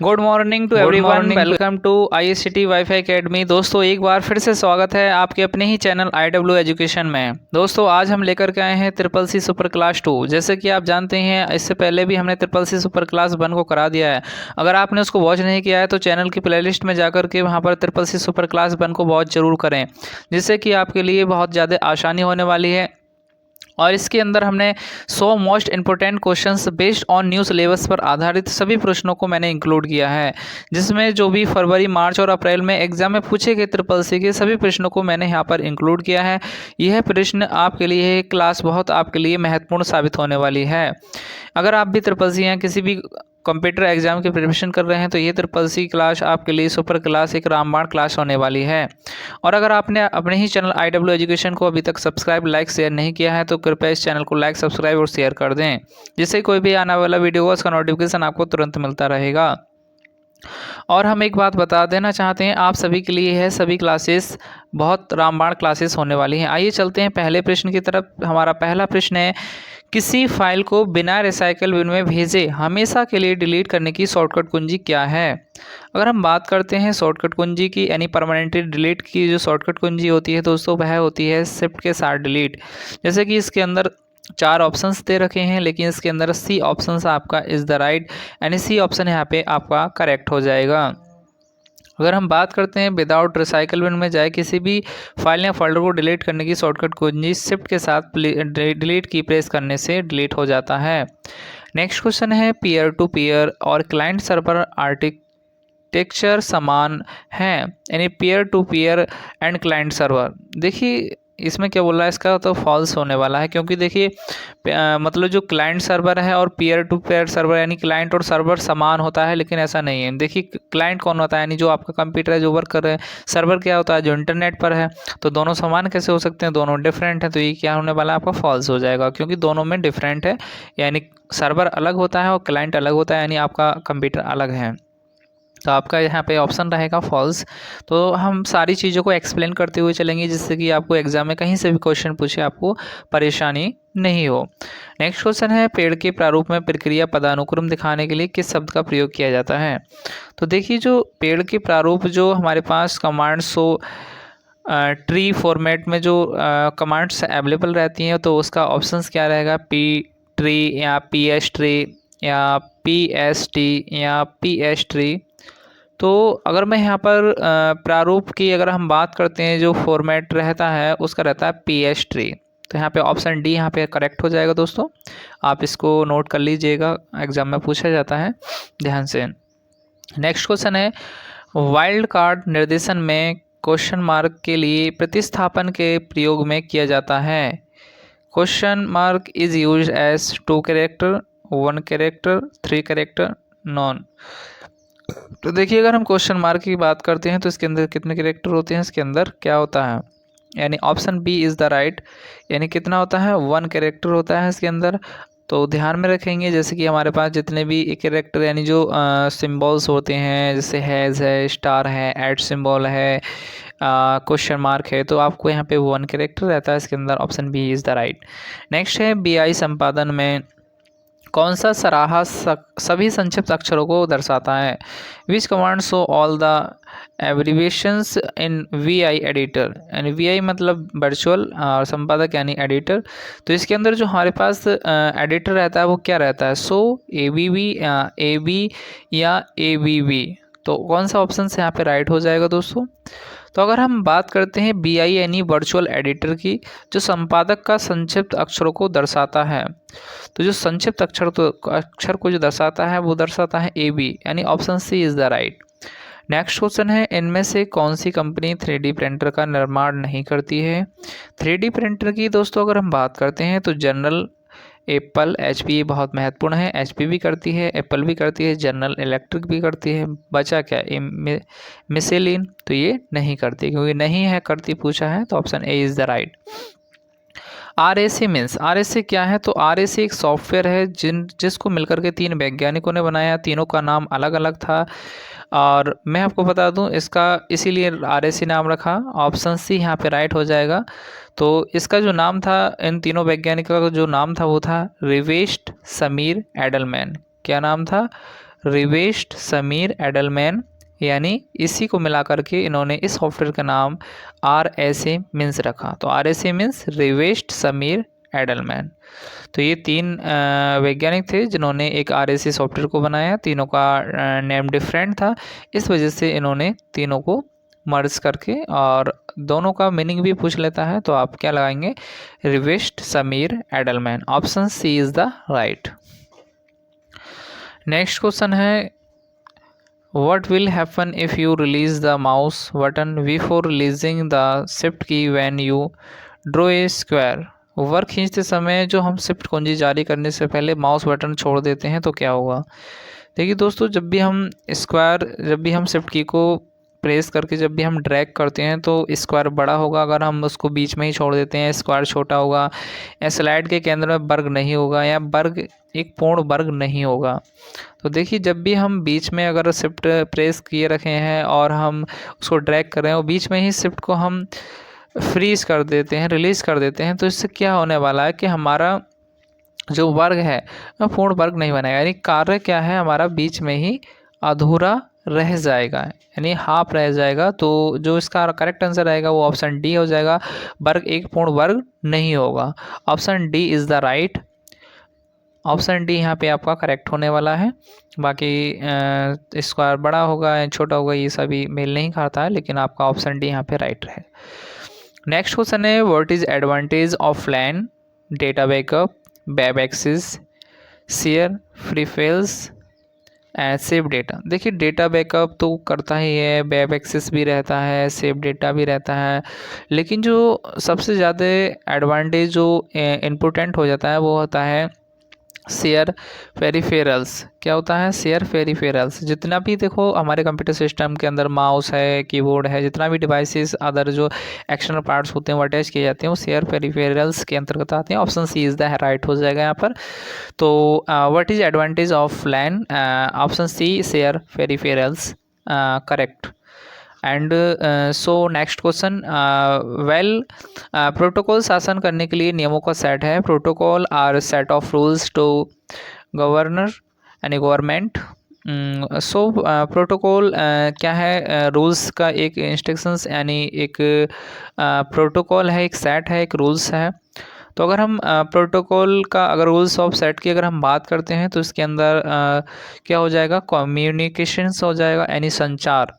Good morning to everyone, welcome to ICT WiFi academy. दोस्तों एक बार फिर से स्वागत है आपके अपने ही चैनल IW एजुकेशन में। दोस्तों आज हम लेकर के आए हैं ट्रिपल सी सुपर क्लास 2। जैसे कि आप जानते हैं इससे पहले भी हमने ट्रिपल सी सुपर क्लास 1 को करा दिया है। अगर आपने उसको वॉच नहीं किया है तो चैनल की प्लेलिस्ट में जाकर के वहाँ पर ट्रिपल सी सुपर क्लास 1 को वॉच जरूर करें, जिससे कि आपके लिए बहुत ज़्यादा आसानी होने वाली है। और इसके अंदर हमने 100 most important questions based on new syllabus पर आधारित सभी प्रश्नों को मैंने इंक्लूड किया है, जिसमें जो भी फरवरी, मार्च और अप्रैल में एग्जाम में पूछे गए ट्रिपल सी के सभी प्रश्नों को मैंने यहाँ पर इंक्लूड किया है। यह प्रश्न आपके लिए क्लास बहुत आपके लिए महत्वपूर्ण साबित होने वाली है। अगर आप भी ट्रिपल सी या किसी भी कंप्यूटर एग्जाम की प्रिपरेशन कर रहे हैं तो ये ट्रिपल सी क्लास आपके लिए सुपर क्लास एक रामबाण क्लास होने वाली है। और अगर आपने अपने ही चैनल IW एजुकेशन को अभी तक सब्सक्राइब, लाइक, शेयर नहीं किया है तो कृपया इस चैनल को लाइक, सब्सक्राइब और शेयर कर दें, जिससे कोई भी आने वाला वीडियो हो उसका नोटिफिकेशन आपको तुरंत मिलता रहेगा। और हम एक बात बता देना चाहते हैं आप सभी के लिए है, सभी क्लासेस बहुत रामबाण क्लासेस होने वाली हैं। आइए चलते हैं पहले प्रश्न की तरफ। हमारा पहला प्रश्न है, किसी फाइल को बिना रिसाइकल बिन में भेजे हमेशा के लिए डिलीट करने की शॉर्टकट कुंजी क्या है। अगर हम बात करते हैं शॉर्टकट कुंजी की यानी परमानेंटली डिलीट की जो शॉर्टकट कुंजी होती है दोस्तों, वह होती है शिफ्ट के साथ डिलीट। जैसे कि इसके अंदर 4 ऑप्शंस दे रखे हैं, लेकिन इसके अंदर सी ऑप्शन आपका इज द राइट, यानी सी ऑप्शन यहाँ पे आपका करेक्ट हो जाएगा। अगर हम बात करते हैं विदाउट रिसाइकल बिन में जाए किसी भी फाइल या फोल्डर को डिलीट करने की शॉर्टकट कुंजी शिफ्ट के साथ डिलीट की प्रेस करने से डिलीट हो जाता है। नेक्स्ट क्वेश्चन है, पीयर टू पीयर और क्लाइंट सर्वर आर्किटेक्चर समान है, यानी peer to peer and client server. देखिए इसमें क्या बोल रहा है, इसका तो फॉल्स होने वाला है, क्योंकि देखिए मतलब जो क्लाइंट सर्वर है और पीयर टू पीयर सर्वर यानी क्लाइंट और सर्वर समान होता है, लेकिन ऐसा नहीं है। देखिए क्लाइंट कौन होता है, यानी जो आपका कंप्यूटर है जो वर्क कर रहे हैं। सर्वर क्या होता है, जो इंटरनेट पर है। तो दोनों समान कैसे हो सकते हैं, दोनों डिफरेंट है। तो ये क्या होने वाला है, आपका फॉल्स हो जाएगा, क्योंकि दोनों में डिफरेंट है, यानी सर्वर अलग होता है और क्लाइंट अलग होता है, यानी आपका कंप्यूटर अलग है। तो आपका यहाँ पे ऑप्शन रहेगा फॉल्स। तो हम सारी चीज़ों को एक्सप्लेन करते हुए चलेंगे, जिससे कि आपको एग्जाम में कहीं से भी क्वेश्चन पूछे आपको परेशानी नहीं हो। नेक्स्ट क्वेश्चन है, पेड़ के प्रारूप में प्रक्रिया पदानुक्रम दिखाने के लिए किस शब्द का प्रयोग किया जाता है। तो देखिए जो पेड़ के प्रारूप जो हमारे पास कमांड्स ट्री फॉर्मेट में जो कमांड्स अवेलेबल रहती हैं, तो उसका ऑप्शंस क्या रहेगा, पी ट्री या PS ट्री या PST या PS ट्री। तो अगर मैं यहाँ पर प्रारूप की अगर हम बात करते हैं, जो फॉर्मेट रहता है उसका रहता है PS ट्री। तो यहाँ पे ऑप्शन डी यहाँ पे करेक्ट हो जाएगा दोस्तों। आप इसको नोट कर लीजिएगा, एग्जाम में पूछा जाता है ध्यान से। नेक्स्ट क्वेश्चन है, वाइल्ड कार्ड निर्देशन में क्वेश्चन मार्क के लिए प्रतिस्थापन के प्रयोग में किया जाता है। Question mark is use as 2 character, 1 character, 3 character, none. तो देखिए अगर हम क्वेश्चन मार्क की बात करते हैं तो इसके अंदर कितने कैरेक्टर होते हैं, इसके अंदर क्या होता है, यानी option B is the right, यानी कितना होता है, 1 कैरेक्टर होता है इसके अंदर। तो ध्यान में रखेंगे, जैसे कि हमारे पास जितने भी कैरेक्टर यानी जो सिंबल्स होते हैं, जैसे हैज़ है, स्टार है, ऐट सिंबल है, क्वेश्चन मार्क है, तो आपको यहाँ पे 1 कैरेक्टर रहता है इसके अंदर। Option B is the right. Next है, BI संपादन में कौन सा सराहा सभी संक्षिप्त अक्षरों को दर्शाता है। Which command show all the abbreviations in VI editor, यानी VI मतलब वर्चुअल और संपादक यानी एडिटर। तो इसके अंदर जो हमारे पास एडिटर रहता है वो क्या रहता है, सो ABB AB या ABB। तो कौन सा ऑप्शन से यहाँ पे राइट हो जाएगा दोस्तों। तो अगर हम बात करते हैं BI यानी वर्चुअल एडिटर की, जो संपादक का संक्षिप्त अक्षरों को दर्शाता है, तो जो संक्षिप्त अक्षर को जो दर्शाता है वो दर्शाता है AB, यानी option C is the right. Next question है, इनमें से कौन सी कंपनी 3D प्रिंटर का निर्माण नहीं करती है। 3D प्रिंटर की दोस्तों अगर हम बात करते हैं तो जनरल, एप्पल, HP बहुत महत्वपूर्ण है, HP भी करती है, एप्पल भी करती है, जनरल इलेक्ट्रिक भी करती है। बचा क्या, मिशेलिन, तो ये नहीं करती, क्योंकि नहीं है करती पूछा है, तो option A is the right. RAC means, RAC क्या है, तो RAC एक सॉफ्टवेयर है जिसको मिलकर के 3 वैज्ञानिकों ने बनाया। तीनों का नाम अलग अलग था, और मैं आपको बता दूं इसका इसीलिए RAC नाम रखा। ऑप्शन सी यहाँ पे राइट हो जाएगा। तो इसका जो नाम था, इन तीनों वैज्ञानिकों का जो नाम था वो था रिवेस्ट समीर एडलमैन। क्या नाम था, रिवेस्ट समीर एडलमैन, यानी इसी को मिलाकर के इन्होंने इस सॉफ्टवेयर का नाम RSA मीन्स रखा। तो RSA means Rivest Shamir Adleman. तो ये 3 वैज्ञानिक थे जिन्होंने एक RSA सॉफ्टवेयर को बनाया। तीनों का नेम डिफरेंट था, इस वजह से इन्होंने तीनों को मर्ज करके, और दोनों का मीनिंग भी पूछ लेता है तो आप क्या लगाएंगे, Rivest Shamir Adleman. Option C is the right. Next question है, What will happen if you release the mouse button before releasing the shift key when you draw a square? वर्ग खींचते समय जो हम शिफ्ट कुंजी जारी करने से पहले माउस बटन छोड़ देते हैं तो क्या होगा। देखिए दोस्तों, जब भी हम शिफ्ट की को प्रेस करके जब भी हम ड्रैग करते हैं तो स्क्वायर बड़ा होगा, अगर हम उसको बीच में ही छोड़ देते हैं स्क्वायर छोटा होगा, या स्लाइड के केंद्र में वर्ग नहीं होगा, या वर्ग एक पूर्ण वर्ग नहीं होगा। तो देखिए, जब भी हम बीच में अगर शिफ्ट प्रेस किए रखे हैं और हम उसको ड्रैग कर रहे हैं और बीच में ही शिफ्ट को हम फ्रीज कर देते हैं, रिलीज़ कर देते हैं, तो इससे क्या होने वाला है कि हमारा जो वर्ग है वह पूर्ण वर्ग नहीं बनेगा, यानी कार्य क्या है हमारा बीच में ही अधूरा रह जाएगा, यानी हाफ रह जाएगा। तो जो इसका करेक्ट आंसर आएगा वो ऑप्शन डी हो जाएगा, वर्ग एक पूर्ण वर्ग नहीं होगा। Option D is the right. Option D यहाँ पे आपका करेक्ट होने वाला है। बाकी स्क्वायर बड़ा होगा या छोटा होगा ये सभी मेल नहीं खाता है, लेकिन आपका ऑप्शन डी यहाँ पे राइट है। नेक्स्ट क्वेश्चन है, what is advantage of LAN data backup, web access, share, free files and save data. देखिए, डेटा बैकअप तो करता ही है, वेब एक्सेस भी रहता है, सेव डेटा भी रहता है, लेकिन जो सबसे ज़्यादा एडवांटेज जो इम्पोर्टेंट हो जाता है वो होता है शेयर पेरिफेरल्स। क्या होता है, शेयर पेरिफेरल्स। जितना भी देखो हमारे कंप्यूटर सिस्टम के अंदर माउस है, कीबोर्ड है, जितना भी डिवाइसेस अदर जो एक्सटर्नल पार्ट्स होते हैं वो अटैच किए जाते हैं, वो शेयर पेरिफेरल्स के अंतर्गत आते हैं। Option C is the right हो जाएगा यहाँ पर। तो what is advantage of LAN, option C share peripherals, correct. And so next question, protocol शासन करने के लिए नियमों का सेट है। Protocol are set of rules to governor यानी गवर्नमेंट। सो प्रोटोकॉल क्या है, रूल्स का एक इंस्ट्रक्शंस, यानी एक प्रोटोकॉल है, एक सेट है, एक रूल्स है। तो अगर हम प्रोटोकॉल का अगर रूल्स ऑफ सेट की अगर हम बात करते हैं तो इसके अंदर क्या हो जाएगा, कम्युनिकेशंस हो जाएगा, यानी संचार।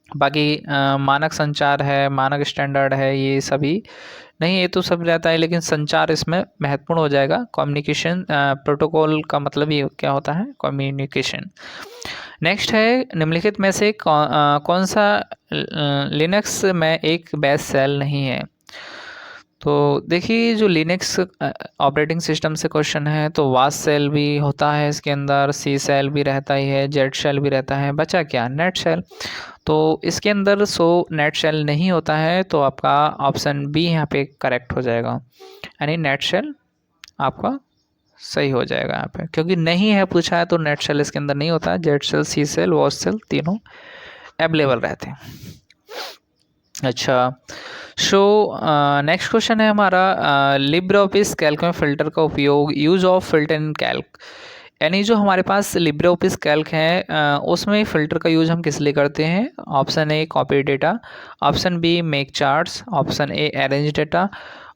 बाकी मानक संचार है, मानक स्टैंडर्ड है, ये सभी नहीं, ये तो सब रहता है, लेकिन संचार इसमें महत्वपूर्ण हो जाएगा। कम्युनिकेशन, प्रोटोकॉल का मतलब ये क्या होता है, कम्युनिकेशन। नेक्स्ट है, निम्नलिखित में से कौन सा लिनक्स में एक बेस सेल नहीं है। तो देखिए, जो लिनक्स ऑपरेटिंग सिस्टम से क्वेश्चन है तो वास सेल भी होता है इसके अंदर, सी सेल भी रहता ही है, जेड शेल भी रहता है, बचा क्या, नेट शेल। तो इसके अंदर नेट शेल नहीं होता है, तो आपका ऑप्शन बी यहाँ पे करेक्ट हो जाएगा, यानी नेट शेल आपका सही हो जाएगा यहाँ पे, क्योंकि नहीं है पूछा है तो नेट शेल इसके अंदर नहीं होता है। Z shell, C shell, bash shell तीनों अवेलेबल रहते हैं। अच्छा, सो नेक्स्ट क्वेश्चन है हमारा, लिब्रे ऑफिस कैल्क में फ़िल्टर का उपयोग, use of filter in Calc. यानी जो हमारे पास लिब्रे ऑफिस कैल्क है उसमें फ़िल्टर का यूज हम किस लिए करते हैं। Option A copy data, option B make charts, option A arrange data,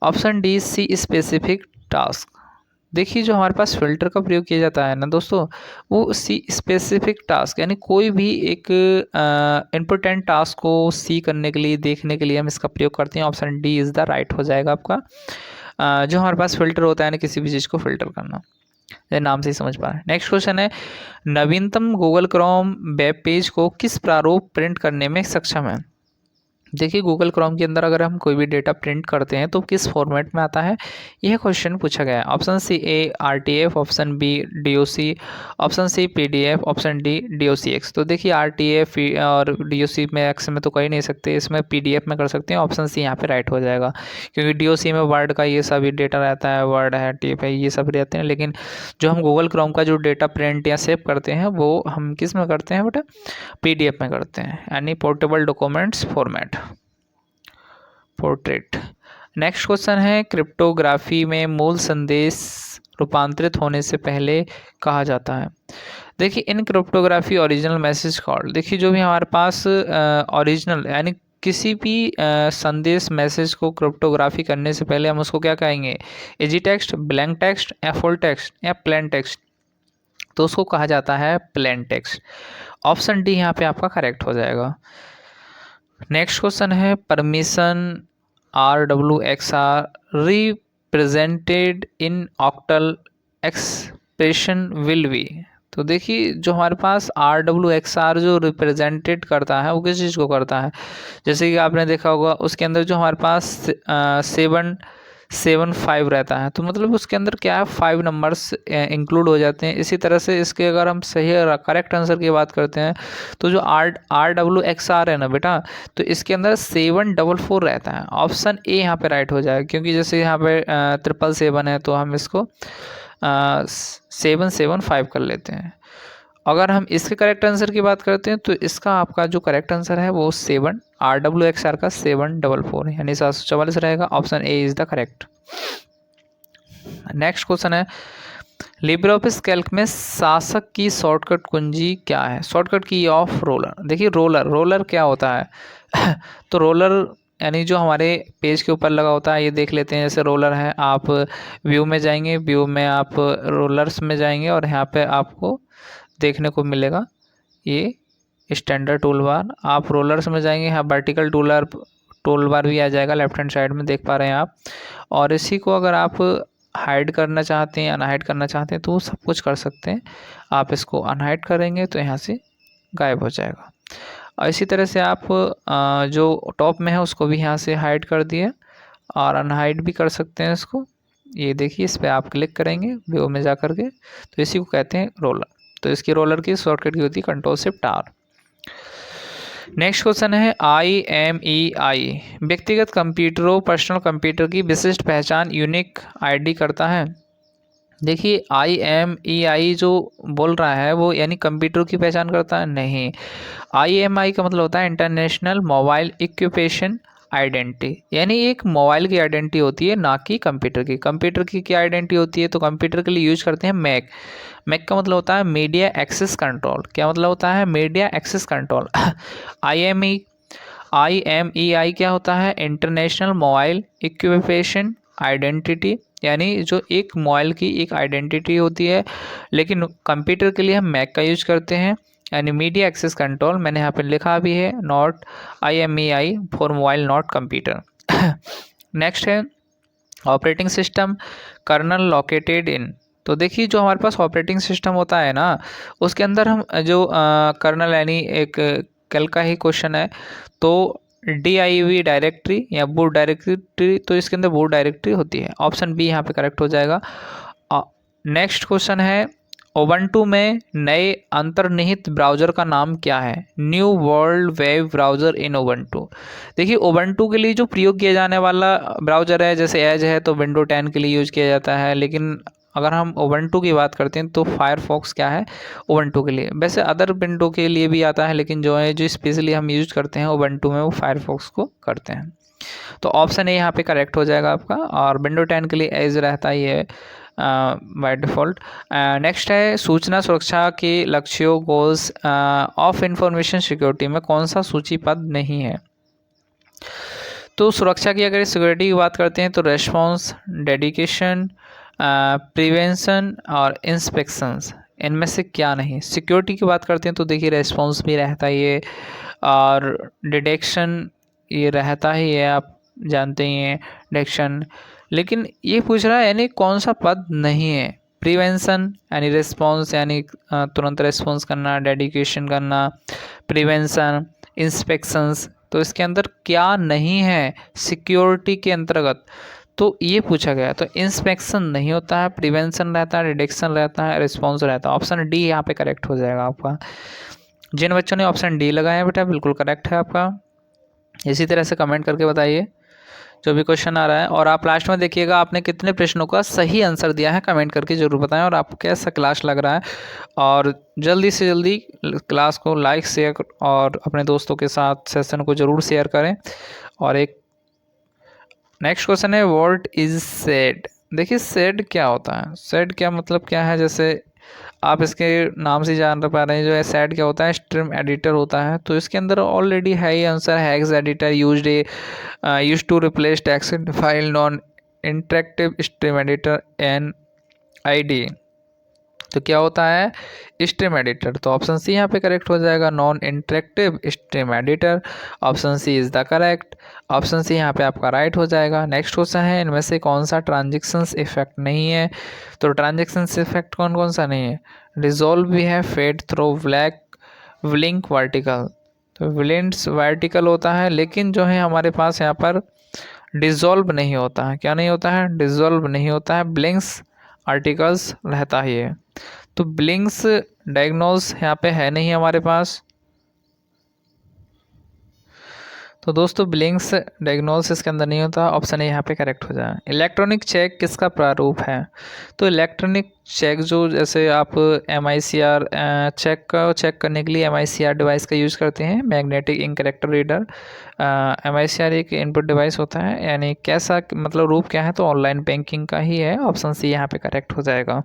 option D see specific task. देखिए, जो हमारे पास फ़िल्टर का प्रयोग किया जाता है ना दोस्तों, वो सी स्पेसिफिक टास्क, यानी कोई भी एक इम्पोर्टेंट टास्क को सी करने के लिए, देखने के लिए हम इसका प्रयोग करते हैं। Option D is the right हो जाएगा आपका। जो हमारे पास फ़िल्टर होता है ना, किसी भी चीज़ को फ़िल्टर करना, ये नाम से ही समझ पा रहे हैं। नेक्स्ट क्वेश्चन है, नवीनतम गूगल क्रोम वेब पेज को किस प्रारूप प्रिंट करने में सक्षम है। देखिए, गूगल क्रोम के अंदर अगर हम कोई भी डेटा प्रिंट करते हैं तो किस फॉर्मेट में आता है, यह क्वेश्चन पूछा गया है। Option C A RTF, option B DOC, option C PDF, option D DOCX। तो देखिए, RTF और DOC में एक्स में तो कर ही नहीं सकते, इसमें PDF में कर सकते हैं। ऑप्शन सी यहाँ पे राइट हो जाएगा, क्योंकि DOC में वर्ड का ये सभी डेटा रहता है, वर्ड है, टेप है, ये सब रहते हैं, लेकिन जो हम गूगल क्रोम का जो डेटा प्रिंट या सेव करते हैं वो हम किस में करते हैं बेटा, PDF में करते हैं, यानी portable documents format, portrait. Next question है, क्रिप्टोग्राफी में मूल संदेश रूपांतरित होने से पहले कहा जाता है। देखिए इन क्रिप्टोग्राफी ओरिजिनल मैसेज कॉल्ड, देखिए जो भी हमारे पास ओरिजिनल यानी किसी भी संदेश मैसेज को क्रिप्टोग्राफी करने से पहले हम उसको क्या कहेंगे, इजी टेक्स्ट, ब्लैंक टेक्स्ट या फुल टेक्स्ट या प्लेन टेक्स्ट, तो उसको कहा जाता है प्लेन टेक्स्ट। ऑप्शन डी यहाँ पे आपका करेक्ट हो जाएगा। नेक्स्ट क्वेश्चन है permission RWXR represented in octal expression will be. तो देखिए जो हमारे पास RWXR जो रिप्रेजेंटेड करता है वो किस चीज़ को करता है, जैसे कि आपने देखा होगा उसके अंदर जो हमारे पास 775 रहता है, तो मतलब उसके अंदर क्या है 5 नंबर्स इंक्लूड हो जाते हैं। इसी तरह से इसके अगर हम सही करेक्ट आंसर की बात करते हैं तो जो RWXR है ना बेटा, तो इसके अंदर 744 रहता है। ऑप्शन ए यहाँ पे राइट हो जाएगा, क्योंकि जैसे यहाँ पे 777 है तो हम इसको 775 कर लेते हैं। अगर हम इसके करेक्ट आंसर की बात करते हैं तो इसका आपका जो करेक्ट आंसर है वो 7 RWXR का 744 यानी 744 रहेगा। Option A is the correct. Next question है लिब्रे ऑफिस कैल्क में शासक की शॉर्टकट कुंजी क्या है? शॉर्टकट की ऑफ रोलर। देखिए रोलर क्या होता है तो रोलर यानी जो हमारे पेज के ऊपर लगा होता है, ये देख लेते हैं। जैसे रोलर है, आप व्यू में जाएंगे, व्यू में आप रोलर्स में जाएंगे और यहाँ पे आपको देखने को मिलेगा ये स्टैंडर्ड टूल बार। आप रोलर्स में जाएंगे, यहाँ वर्टिकल टूल बार भी आ जाएगा, लेफ्ट हैंड साइड में देख पा रहे हैं आप। और इसी को अगर आप हाइड करना चाहते हैं, अनहाइड करना चाहते हैं, तो वो सब कुछ कर सकते हैं। आप इसको अनहाइड करेंगे तो यहाँ से गायब हो जाएगा। और इसी तरह से आप जो टॉप में है उसको भी यहाँ से हाइड कर दिए और अनहाइड भी कर सकते हैं इसको। ये देखिए इस पर आप क्लिक करेंगे व्यू में जा कर के, तो इसी को कहते हैं रोलर। तो इसकी रोलर की शॉर्टकट की होती है control shift R. Next question है IMEI व्यक्तिगत कंप्यूटरों पर्सनल कंप्यूटर की विशिष्ट पहचान यूनिक आईडी करता है। देखिए IMEI जो बोल रहा है वो यानी कंप्यूटर की पहचान करता है, नहीं। IMEI का मतलब होता है इंटरनेशनल मोबाइल इक्विपेशन आइडेंटिटी, यानी एक मोबाइल की आइडेंटिटी होती है, ना कि कंप्यूटर की। कंप्यूटर की क्या आइडेंटिटी होती है, तो कंप्यूटर के लिए यूज करते हैं मैक का मतलब होता है मीडिया एक्सेस कंट्रोल। क्या मतलब होता है, मीडिया एक्सेस कंट्रोल। IMEI क्या होता है, इंटरनेशनल मोबाइल इक्विपेशन आइडेंटिटी, यानी जो एक मोबाइल की एक आइडेंटिटी होती है, लेकिन कंप्यूटर के लिए हम मैक का यूज करते हैं, यानी मीडिया एक्सेस कंट्रोल। मैंने यहाँ पे लिखा भी है not IMEI for mobile not computer. Next है operating system kernel located in. तो देखिए जो हमारे पास ऑपरेटिंग सिस्टम होता है ना, उसके अंदर हम जो कर्नल यानी एक कल का ही क्वेश्चन है, तो DIV डायरेक्टरी या बूट डायरेक्टरी, तो इसके अंदर बूट डायरेक्टरी होती है। ऑप्शन बी यहाँ पे करेक्ट हो जाएगा। नेक्स्ट क्वेश्चन है उबंटू में नए अंतर्निहित ब्राउज़र का नाम क्या है? न्यू वर्ल्ड वेब ब्राउज़र इन उबंटू। देखिए उबंटू के लिए जो प्रयोग किया जाने वाला ब्राउज़र है, जैसे एज है तो विंडो 10 के लिए यूज किया जाता है, लेकिन अगर हम उबंटू की बात करते हैं तो फायरफॉक्स क्या है उबंटू के लिए। वैसे अदर विंडो के लिए भी आता है, लेकिन जो है जो स्पेशली हम यूज करते हैं उबंटू में वो फायरफॉक्स को करते हैं। तो ऑप्शन ए यहाँ पे करेक्ट हो जाएगा आपका, और विंडो 10 के लिए एज रहता ही है बाय डिफ़ॉल्ट। नेक्स्ट है सूचना सुरक्षा के लक्ष्यों गोल्स ऑफ इंफॉर्मेशन सिक्योरिटी में कौन सा सूचीबद्ध नहीं है? तो सुरक्षा की अगर सिक्योरिटी की बात करते हैं तो रेस्पॉन्स, डेडिकेशन, प्रिवेंशन और इंस्पेक्शंस, इनमें से क्या नहीं? सिक्योरिटी की बात करते हैं तो देखिए रेस्पॉन्स भी रहता ही है और डिटेक्शन ये रहता ही है, आप जानते ही हैं डिटेक्शन। लेकिन ये पूछ रहा है यानी कौन सा पद नहीं है? प्रिवेंशन यानी रिस्पॉन्स यानी तुरंत रिस्पॉन्स करना, डेडिकेशन करना, प्रिवेंशन, इंस्पेक्शंस, तो इसके अंदर क्या नहीं है सिक्योरिटी के अंतर्गत? तो ये पूछा गया। तो इंस्पेक्शन नहीं होता है, प्रिवेंशन रहता है, डिटेक्शन रहता है, रिस्पॉन्स रहता है। ऑप्शन डी यहाँ पे करेक्ट हो जाएगा आपका। जिन बच्चों ने ऑप्शन डी लगाया बेटा बिल्कुल करेक्ट है आपका। इसी तरह से कमेंट करके बताइए जो भी क्वेश्चन आ रहा है, और आप लास्ट में देखिएगा आपने कितने प्रश्नों का सही आंसर दिया है, कमेंट करके ज़रूर बताएं, और आपको कैसा क्लास लग रहा है। और जल्दी से जल्दी क्लास को लाइक शेयर और अपने दोस्तों के साथ सेशन को ज़रूर शेयर करें। और एक नेक्स्ट क्वेश्चन है व्हाट इज सेड। देखिए सेड क्या होता है, सेड क्या मतलब क्या है, जैसे आप इसके नाम से जान पा रहे हैं जो है सेड क्या होता है, स्ट्रीम एडिटर होता है। तो इसके अंदर ऑलरेडी है ही answer, hex editor use to replace text file non interactive stream editor N ID. तो क्या होता है, स्ट्रीम एडिटर। तो ऑप्शन सी यहाँ पे करेक्ट हो जाएगा, non interactive stream editor. Option C is the correct, option C यहाँ पे आपका राइट हो जाएगा। नेक्स्ट क्वेश्चन है, इनमें से कौन सा ट्रांजेक्शन्स इफेक्ट नहीं है। तो ट्रांजेक्शन्स इफेक्ट कौन कौन सा नहीं है, रिजॉल्व भी है, fade through black, blink vertical. तो ब्लिंक्स वर्टिकल होता है, लेकिन जो है हमारे पास यहाँ पर डिजॉल्व नहीं होता है। क्या नहीं होता है, डिजॉल्व नहीं होता है, ब्लिंक्स आर्टिकल्स रहता ही है। तो ब्लिंक्स डायग्नोस यहाँ पे है नहीं हमारे पास। तो दोस्तों ब्लिंक्स डायग्नोस इसके अंदर नहीं होता, ऑप्शन ए यहाँ पे करेक्ट हो जाए। इलेक्ट्रॉनिक चेक किसका प्रारूप है। तो इलेक्ट्रॉनिक चेक जो, जैसे आप MICR चेक करने के लिए MICR डिवाइस का यूज़ करते हैं, magnetic ink character reader. MICR एक इनपुट डिवाइस होता है, यानी कैसा मतलब रूप क्या है, तो ऑनलाइन बैंकिंग का ही है। ऑप्शन सी यहाँ पे करेक्ट हो जाएगा।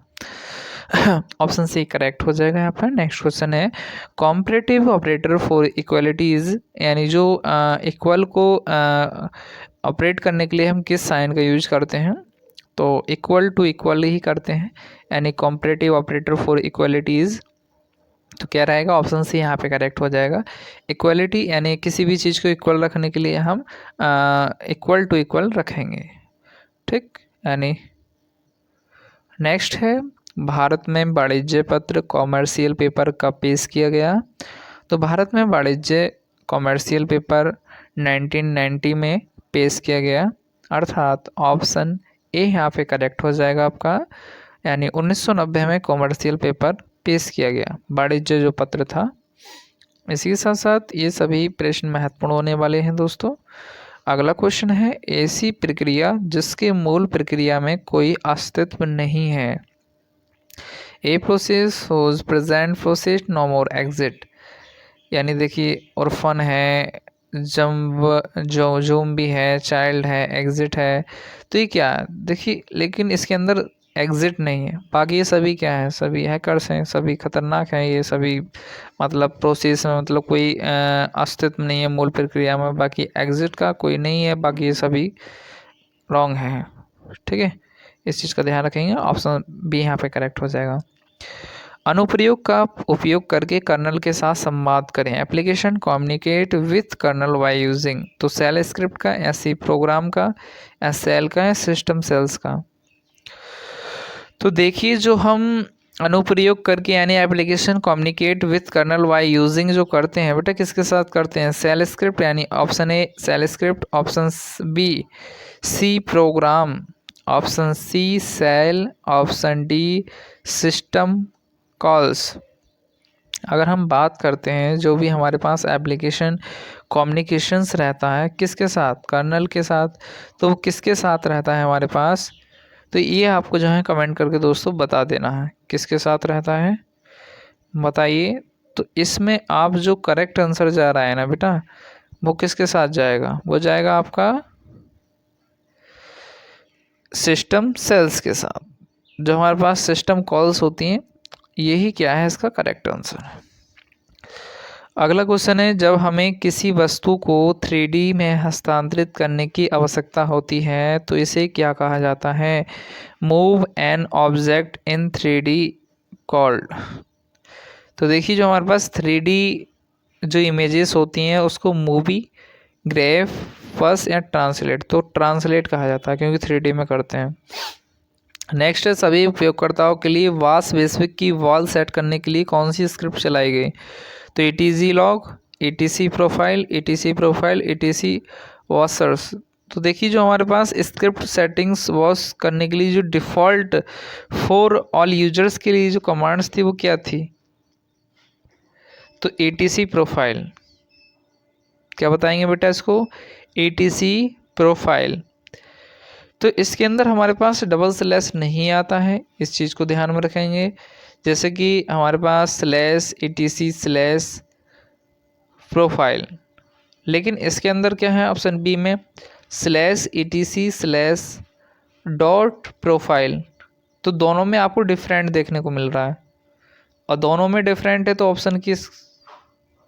ऑप्शन सी करेक्ट हो जाएगा यहाँ पर। नेक्स्ट क्वेश्चन है, कॉम्परेटिव ऑपरेटर फॉर इक्वलिटीज़, यानी जो इक्वल को ऑपरेट करने के लिए हम किस साइन का यूज करते हैं। तो इक्वल टू इक्वल ही करते हैं, यानी कॉम्परेटिव ऑपरेटर फॉर इक्वलिटीज़। तो क्या रहेगा, ऑप्शन सी यहाँ पे करेक्ट हो जाएगा। इक्वलिटी यानी किसी भी चीज़ को इक्वल रखने के लिए हम इक्वल टू इक्वल रखेंगे, ठीक। यानी नेक्स्ट है, भारत में वाणिज्य पत्र कॉमर्शियल पेपर कब पेश किया गया। तो भारत में वाणिज्य कॉमर्शियल पेपर 1990 में पेश किया गया, अर्थात ऑप्शन ए यहाँ पे करेक्ट हो जाएगा आपका। यानी 1990 में कॉमर्शियल पेपर पेश किया गया, वाणिज्य जो पत्र था। इसी के साथ साथ ये सभी प्रश्न महत्वपूर्ण होने वाले हैं दोस्तों। अगला क्वेश्चन है, ऐसी प्रक्रिया जिसके मूल प्रक्रिया में कोई अस्तित्व नहीं है। A process whose present process no more exit. यानी देखिए ऑर्फन है, जूम भी है, चाइल्ड है, एग्जिट है। तो ये क्या, देखिए लेकिन इसके अंदर एग्जिट नहीं है। बाकी ये सभी क्या है, सभी हैकर्स हैं, सभी खतरनाक हैं, ये सभी मतलब प्रोसेस में मतलब कोई अस्तित्व नहीं है मूल प्रक्रिया में। बाकी एग्जिट का कोई नहीं है, बाकी ये सभी रॉन्ग है, ठीक है। इस चीज़ का ध्यान रखेंगे, ऑप्शन बी यहाँ पे करेक्ट हो जाएगा। अनुप्रयोग का उपयोग करके कर्नल के साथ संवाद करें। Application communicate with kernel by using. तो सेल स्क्रिप्ट का, या सी प्रोग्राम का, या सेल का, या सिस्टम सेल्स का। तो देखिए जो हम अनुप्रयोग करके यानी application communicate with kernel by using जो करते हैं बेटा, किसके साथ करते हैं, सेल स्क्रिप्ट। यानी option A shell script, option B C program, option C shell, option D system calls. अगर हम बात करते हैं जो भी हमारे पास एप्लीकेशन कम्युनिकेशंस रहता है किसके साथ, कर्नल के साथ, तो वो किसके साथ रहता है हमारे पास। तो ये आपको जो है कमेंट करके दोस्तों बता देना है किसके साथ रहता है, बताइए। तो इसमें आप जो करेक्ट आंसर जा रहा है ना बेटा, वो किसके साथ जाएगा, वो जाएगा आपका सिस्टम सेल्स के साथ। जो हमारे पास सिस्टम कॉल्स होती हैं, यही क्या है इसका करेक्ट आंसर। अगला क्वेश्चन है, जब हमें किसी वस्तु को 3D में हस्तांतरित करने की आवश्यकता होती है तो इसे क्या कहा जाता है। Move an object in 3D called. तो देखिए जो हमारे पास 3D जो इमेजेस होती हैं उसको मूवी, ग्रेफ, फर्स्ट या ट्रांसलेट। तो ट्रांसलेट कहा जाता है क्योंकि 3D में करते हैं। नेक्स्ट है, सभी उपयोगकर्ताओं के लिए वास बेसिक की वॉल सेट करने के लिए कौन सी स्क्रिप्ट चलाई गई। तो ETC log, ETC profile, ETC profile, ETC washers. तो देखिए जो हमारे पास स्क्रिप्ट सेटिंग्स वॉश करने के लिए जो डिफ़ॉल्ट फॉर ऑल यूजर्स के लिए जो कमांड्स थी वो क्या थी, तो ETC प्रोफाइल। क्या बताएंगे बेटा इसको, ETC प्रोफाइल। तो इसके अंदर हमारे पास डबल स्लैश नहीं आता है, इस चीज़ को ध्यान में रखेंगे। जैसे कि हमारे पास स्लैश ETC स्लैश प्रोफाइल, लेकिन इसके अंदर क्या है ऑप्शन बी में slash ETC slash dot profile, तो दोनों में आपको डिफरेंट देखने को मिल रहा है, और दोनों में डिफरेंट है तो ऑप्शन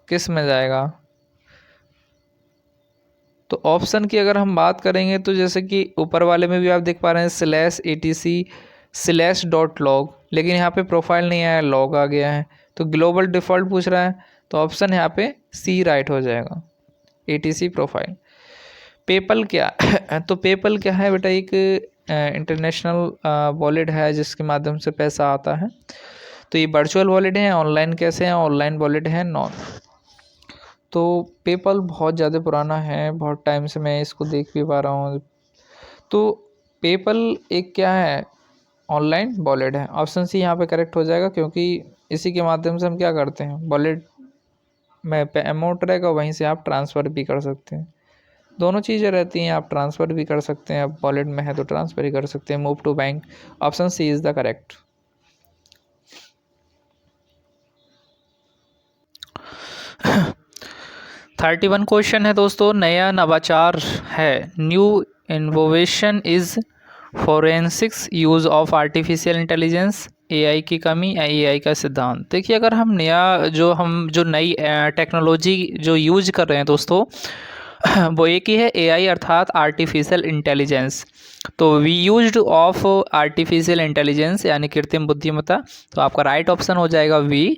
किस में जाएगा। तो ऑप्शन की अगर हम बात करेंगे तो जैसे कि ऊपर वाले में भी आप देख पा रहे हैं /etc/.log, लेकिन यहाँ पे प्रोफाइल नहीं आया, लॉग आ गया है, तो ग्लोबल डिफ़ॉल्ट पूछ रहा है, तो ऑप्शन यहाँ पे सी राइट हो जाएगा, etc प्रोफाइल। पेपल क्या तो पेपल क्या है बेटा, एक इंटरनेशनल वॉलेट है जिसके माध्यम से पैसा आता है। तो ये वर्चुअल वॉलेट है, ऑनलाइन कैसे हैं, ऑनलाइन वॉलेट है नॉन। तो पेपल बहुत ज़्यादा पुराना है, बहुत टाइम से मैं इसको देख भी पा रहा हूँ। तो पेपल एक क्या है, ऑनलाइन वॉलेट है। ऑप्शन सी यहाँ पे करेक्ट हो जाएगा, क्योंकि इसी के माध्यम से हम क्या करते हैं, वॉलेट में पे अमाउंट रहेगा, वहीं से आप ट्रांसफ़र भी कर सकते हैं। दोनों चीज़ें रहती हैं, आप ट्रांसफ़र भी कर सकते हैं, अब वॉलेट में है तो ट्रांसफ़र ही कर सकते हैं। Move to bank, option C is the correct. 31 question है दोस्तों, नया नवाचार है, new innovation is forensics use of artificial intelligence, AI की कमी या एआई का सिद्धांत। देखिए, अगर हम जो नई टेक्नोलॉजी जो यूज कर रहे हैं दोस्तों वो एक ही है, एआई अर्थात आर्टिफिशियल इंटेलिजेंस। तो we used of artificial intelligence यानी कृत्रिम बुद्धिमत्ता, तो आपका राइट ऑप्शन हो जाएगा वी।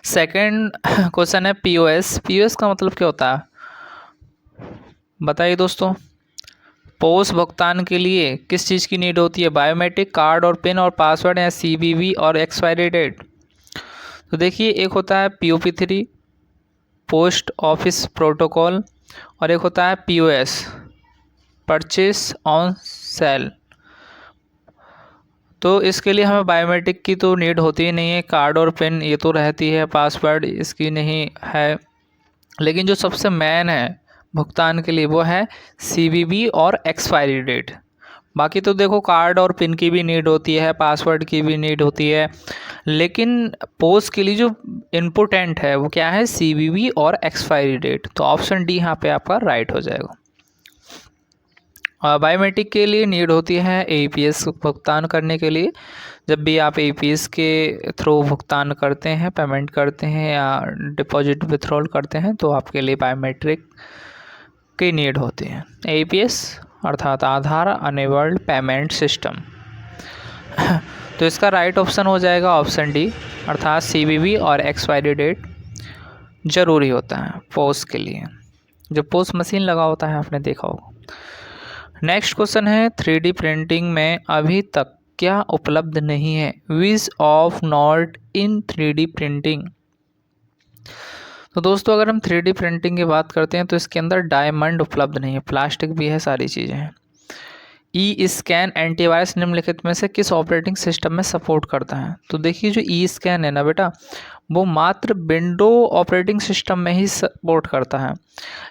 सेकंड क्वेश्चन है पीओएस। पीओएस का मतलब क्या होता है बताइए दोस्तों। पोस्ट भुगतान के लिए किस चीज़ की नीड होती है, बायोमेट्रिक, कार्ड और पिन और पासवर्ड, या सीवीवी और एक्सपायरी डेट। तो देखिए, एक होता है पीओपी3 पोस्ट ऑफिस प्रोटोकॉल, और एक होता है पीओएस परचेस ऑन सेल। तो इसके लिए हमें बायोमेट्रिक की तो नीड होती ही नहीं है, कार्ड और पिन ये तो रहती है, पासवर्ड इसकी नहीं है, लेकिन जो सबसे मेन है भुगतान के लिए वो है सीवीवी और एक्सपायरी डेट। बाकी तो देखो, कार्ड और पिन की भी नीड होती है, पासवर्ड की भी नीड होती है, लेकिन पोस्ट के लिए जो इम्पोर्टेंट है वो क्या है, सीवीवी और एक्सपायरी डेट। तो ऑप्शन डी यहाँ पे आपका राइट हो जाएगा। बायोमेट्रिक के लिए नीड होती है एईपीएस भुगतान करने के लिए। जब भी आप एईपीएस के थ्रू भुगतान करते हैं, पेमेंट करते हैं या डिपॉजिट विथड्रॉल करते हैं, तो आपके लिए बायोमेट्रिक की नीड होती है। एईपीएस अर्थात आधार अनेबल्ड पेमेंट सिस्टम। तो इसका राइट ऑप्शन हो जाएगा ऑप्शन डी, अर्थात सीवीवी और एक्सपायरी डेट ज़रूरी होता है पोस्ट के लिए, जब पोस्ट मशीन लगा होता है, आपने देखा होगा। नेक्स्ट क्वेश्चन है 3D प्रिंटिंग में अभी तक क्या उपलब्ध नहीं है, which of not in 3D printing. तो दोस्तों, अगर हम 3D प्रिंटिंग की बात करते हैं तो इसके अंदर डायमंड उपलब्ध नहीं है, प्लास्टिक भी है, सारी चीज़ें हैं। ई स्कैन एंटीवायरस निम्नलिखित में से किस ऑपरेटिंग सिस्टम में सपोर्ट करता है। तो देखिए, जो ई स्कैन है ना बेटा, वो मात्र विंडो ऑपरेटिंग सिस्टम में ही सपोर्ट करता है।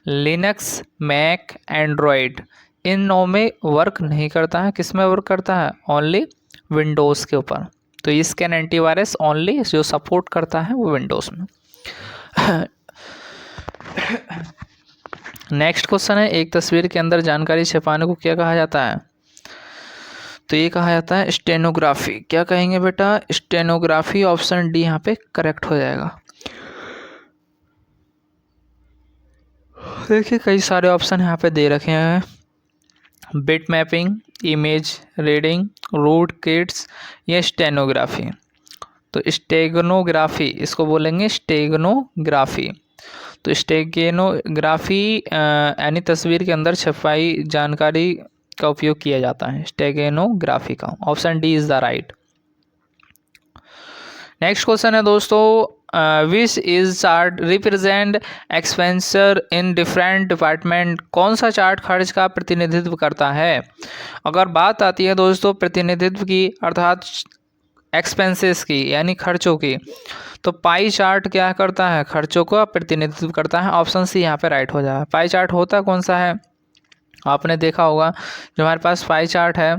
लिनक्स, मैक, एंड्रॉयड इन 9 में वर्क नहीं करता है। किस में वर्क करता है, ओनली विंडोज़ के ऊपर। तो ई स्कैन एंटीवायरस ओनली जो सपोर्ट करता है वो विंडोज़ में। नेक्स्ट क्वेश्चन है, एक तस्वीर के अंदर जानकारी छिपाने को क्या कहा जाता है। तो ये कहा जाता है स्टेनोग्राफी। क्या कहेंगे बेटा, स्टेनोग्राफी। ऑप्शन डी यहाँ पे करेक्ट हो जाएगा। देखिए, कई सारे ऑप्शन यहाँ पे दे रखे हैं, bit mapping, image reading, root kits या स्टेनोग्राफी। तो स्टेगनोग्राफी इसको बोलेंगे, स्टेगनोग्राफी। तो स्टेगनोग्राफी यानी तस्वीर के अंदर छपाई जानकारी का उपयोग किया जाता है, स्टेगनोग्राफी का। Option D is the right. Next question है दोस्तों, which is chart represent एक्सपेंसर in different department. कौन सा चार्ट खर्च का प्रतिनिधित्व करता है। अगर बात आती है दोस्तों प्रतिनिधित्व की, अर्थात एक्सपेंसेस की यानी खर्चों की, तो पाई चार्ट क्या करता है, खर्चों का प्रतिनिधित्व करता है। ऑप्शन सी यहाँ पे राइट हो जाएगा। पाई चार्ट होता कौन सा है, आपने देखा होगा, जो हमारे पास पाई चार्ट है।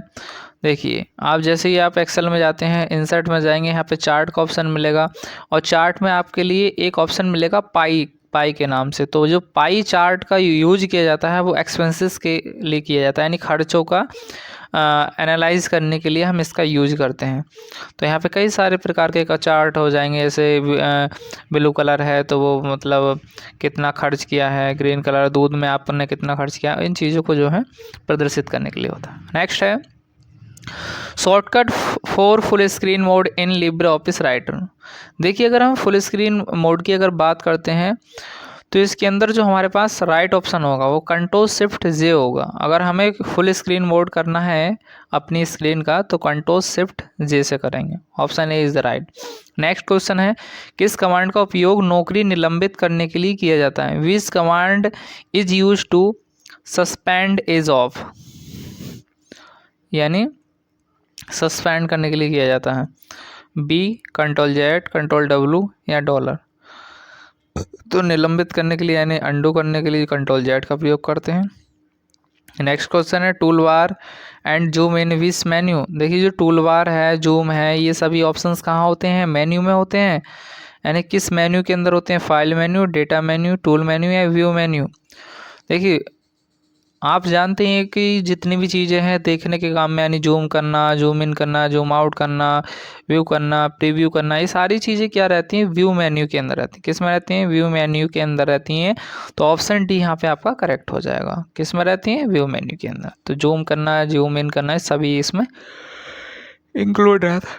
देखिए, आप जैसे ही आप एक्सेल में जाते हैं, इंसर्ट में जाएंगे, यहाँ पे चार्ट का ऑप्शन मिलेगा, और चार्ट में आपके लिए एक ऑप्शन मिलेगा पाई पाई के नाम से। तो जो पाई चार्ट का यूज किया जाता है वो एक्सपेंसेस के लिए किया जाता है, यानी खर्चों का एनालाइज करने के लिए हम इसका यूज करते हैं। तो यहाँ पे कई सारे प्रकार के का चार्ट हो जाएंगे, जैसे ब्लू कलर है तो वो मतलब कितना खर्च किया है, ग्रीन कलर दूध में आपने कितना खर्च किया, इन चीज़ों को जो है प्रदर्शित करने के लिए होता है। नेक्स्ट है shortcut for full screen mode in LibreOffice writer. देखिए अगर हम फुल स्क्रीन मोड की अगर बात करते हैं तो इसके अंदर जो हमारे पास राइट ऑप्शन होगा वो कंट्रोल शिफ्ट जे होगा। अगर हमें फुल स्क्रीन मोड करना है अपनी स्क्रीन का तो कंट्रोल शिफ्ट जे से करेंगे। Option A is the right. Next question है किस कमांड का उपयोग नौकरी निलंबित करने के लिए किया जाता है? Which command is use to suspend as of, यानी सस्पेंड करने के लिए किया जाता है। B control Z, control W या डॉलर। तो निलंबित करने के लिए यानी अंडू करने के लिए कंट्रोल जेड का प्रयोग करते हैं। नेक्स्ट क्वेश्चन है tool bar and zoom in which menu. देखिए जो टूल बार है, जूम है, ये सभी ऑप्शंस कहाँ होते हैं? मेन्यू में होते हैं। यानी किस मेन्यू के अंदर होते हैं? File menu, data menu, tool menu या व्यू मेन्यू। देखिए आप जानते हैं कि जितनी भी चीज़ें हैं देखने के काम में, यानी जूम करना, जूम इन करना, जूम आउट करना, व्यू करना, प्रीव्यू करना, ये सारी चीज़ें क्या रहती हैं? व्यू मेन्यू के अंदर रहती हैं। किस में रहती हैं? व्यू मेन्यू के अंदर रहती हैं। तो ऑप्शन डी यहाँ पे आपका करेक्ट हो जाएगा। किस में रहती हैं? व्यू मेन्यू के अंदर। तो जूम करना, जूम इन करना, सभी इसमें इंक्लूड रहता है।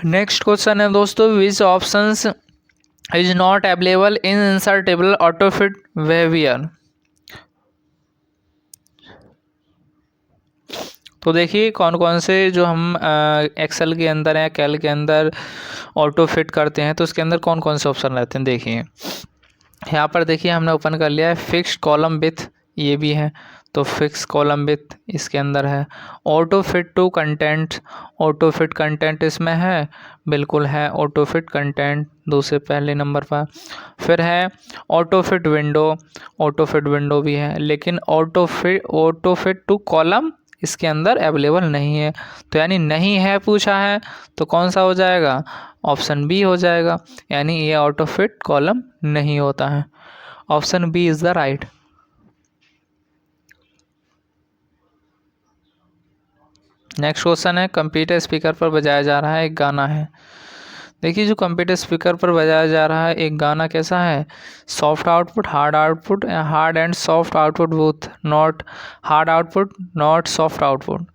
नेक्स्ट क्वेश्चन है दोस्तों which options is not available in insertable autofit behaviour. तो देखिए कौन कौन से जो हम एक्सेल के अंदर या कैल के अंदर ऑटो फिट करते हैं तो उसके अंदर कौन कौन से ऑप्शन रहते हैं। देखिए यहाँ पर देखिए हमने ओपन कर लिया है फिक्स्ड कॉलम विथ, ये भी है तो फिक्स कॉलम विथ इसके अंदर है। Auto fit to content, auto fit content इसमें है, बिल्कुल है ऑटो फिट कंटेंट दूसरे पहले नंबर पर। फिर है auto fit window, auto fit window भी है, लेकिन ऑटो फिट टू कॉलम इसके अंदर अवेलेबल नहीं है। तो यानी नहीं है पूछा है तो कौन सा हो जाएगा? ऑप्शन बी हो जाएगा, यानी ये ऑटो फिट कॉलम नहीं होता है। Option B is the right. Next question है कंप्यूटर स्पीकर पर बजाया जा रहा है एक गाना है। देखिए जो कंप्यूटर स्पीकर पर बजाया जा रहा है एक गाना कैसा है? Soft output, hard output, hard and soft output both, not hard output, not soft output.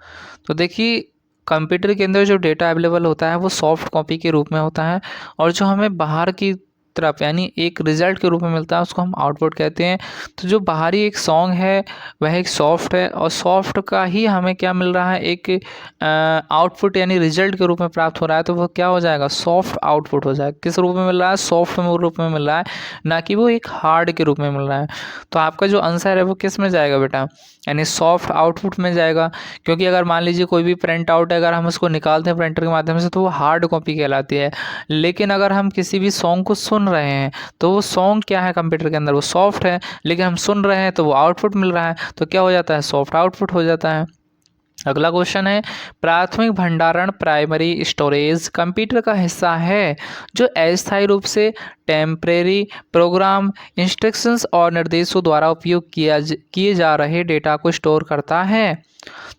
तो देखिए कंप्यूटर के अंदर जो डेटा अवेलेबल होता है वो सॉफ्ट कॉपी के रूप में होता है, और जो हमें बाहर की तरफ यानी एक रिजल्ट के रूप में मिलता है उसको हम आउटपुट कहते हैं। तो जो बाहरी एक सॉन्ग है वह एक सॉफ्ट है, और सॉफ्ट का ही हमें क्या मिल रहा है? एक आउटपुट यानी रिजल्ट के रूप में प्राप्त हो रहा है, तो वो क्या हो जाएगा? सॉफ्ट आउटपुट हो जाएगा। किस रूप में मिल रहा है? सॉफ्ट में रूप में मिल रहा है, ना कि वो एक हार्ड के रूप में मिल रहा है। तो आपका जो आंसर है वो किस में जाएगा बेटा? यानी सॉफ्ट आउटपुट में जाएगा। क्योंकि अगर मान लीजिए कोई भी प्रिंट आउट है, अगर हम उसको निकालते हैं प्रिंटर के माध्यम से तो वो हार्ड कॉपी कहलाती है। लेकिन अगर हम किसी भी सॉन्ग को सुन रहे हैं तो वो सॉन्ग क्या है कंप्यूटर के अंदर? वो सॉफ्ट है, लेकिन हम सुन रहे हैं तो वो आउटपुट मिल रहा है, तो क्या हो जाता है? सॉफ्ट आउटपुट हो जाता है। अगला क्वेश्चन है प्राथमिक भंडारण प्राइमरी स्टोरेज कंप्यूटर का हिस्सा है जो अस्थायी रूप से टेम्परेरी प्रोग्राम इंस्ट्रक्शंस और निर्देशों द्वारा उपयोग किए जा रहे डेटा को स्टोर करता है।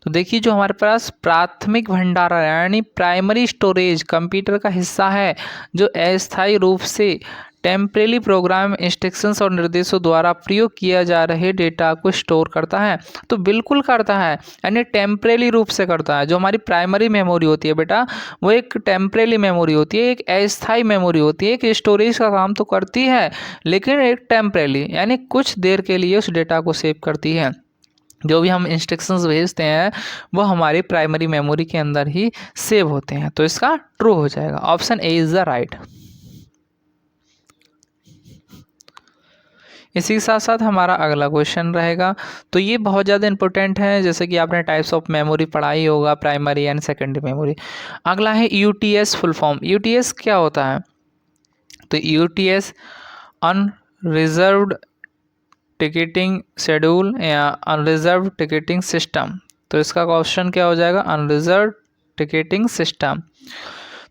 तो देखिए जो हमारे पास प्राथमिक भंडारण यानी प्राइमरी स्टोरेज कंप्यूटर का हिस्सा है जो अस्थायी रूप से टेम्परेरी प्रोग्राम इंस्ट्रक्शंस और निर्देशों द्वारा प्रयोग किया जा रहे डेटा को स्टोर करता है। तो बिल्कुल करता है, यानी टेम्परेरी रूप से करता है। जो हमारी प्राइमरी मेमोरी होती है बेटा वो एक टेम्परेरी मेमोरी होती है, एक अस्थायी मेमोरी होती है, एक स्टोरेज का काम तो करती है लेकिन एक टेम्परेरी यानी कुछ देर के लिए उस डेटा को सेव करती है। जो भी हम इंस्ट्रक्शंस भेजते हैं वो हमारी प्राइमरी मेमोरी के अंदर ही सेव होते हैं। तो इसका ट्रू हो जाएगा। Option A is the right. इसी के साथ साथ हमारा अगला क्वेश्चन रहेगा, तो ये बहुत ज़्यादा इंपॉर्टेंट है, जैसे कि आपने टाइप्स ऑफ मेमोरी पढ़ा ही होगा, प्राइमरी एंड सेकेंडरी मेमोरी। अगला है यूटीएस फुल फॉर्म। यूटीएस क्या होता है? तो यूटीएस अनरिजर्व्ड टिकटिंग शेड्यूल या अनरिजर्व टिकटिंग सिस्टम। तो इसका क्वेश्चन क्या हो जाएगा? Unreserve ticketing system.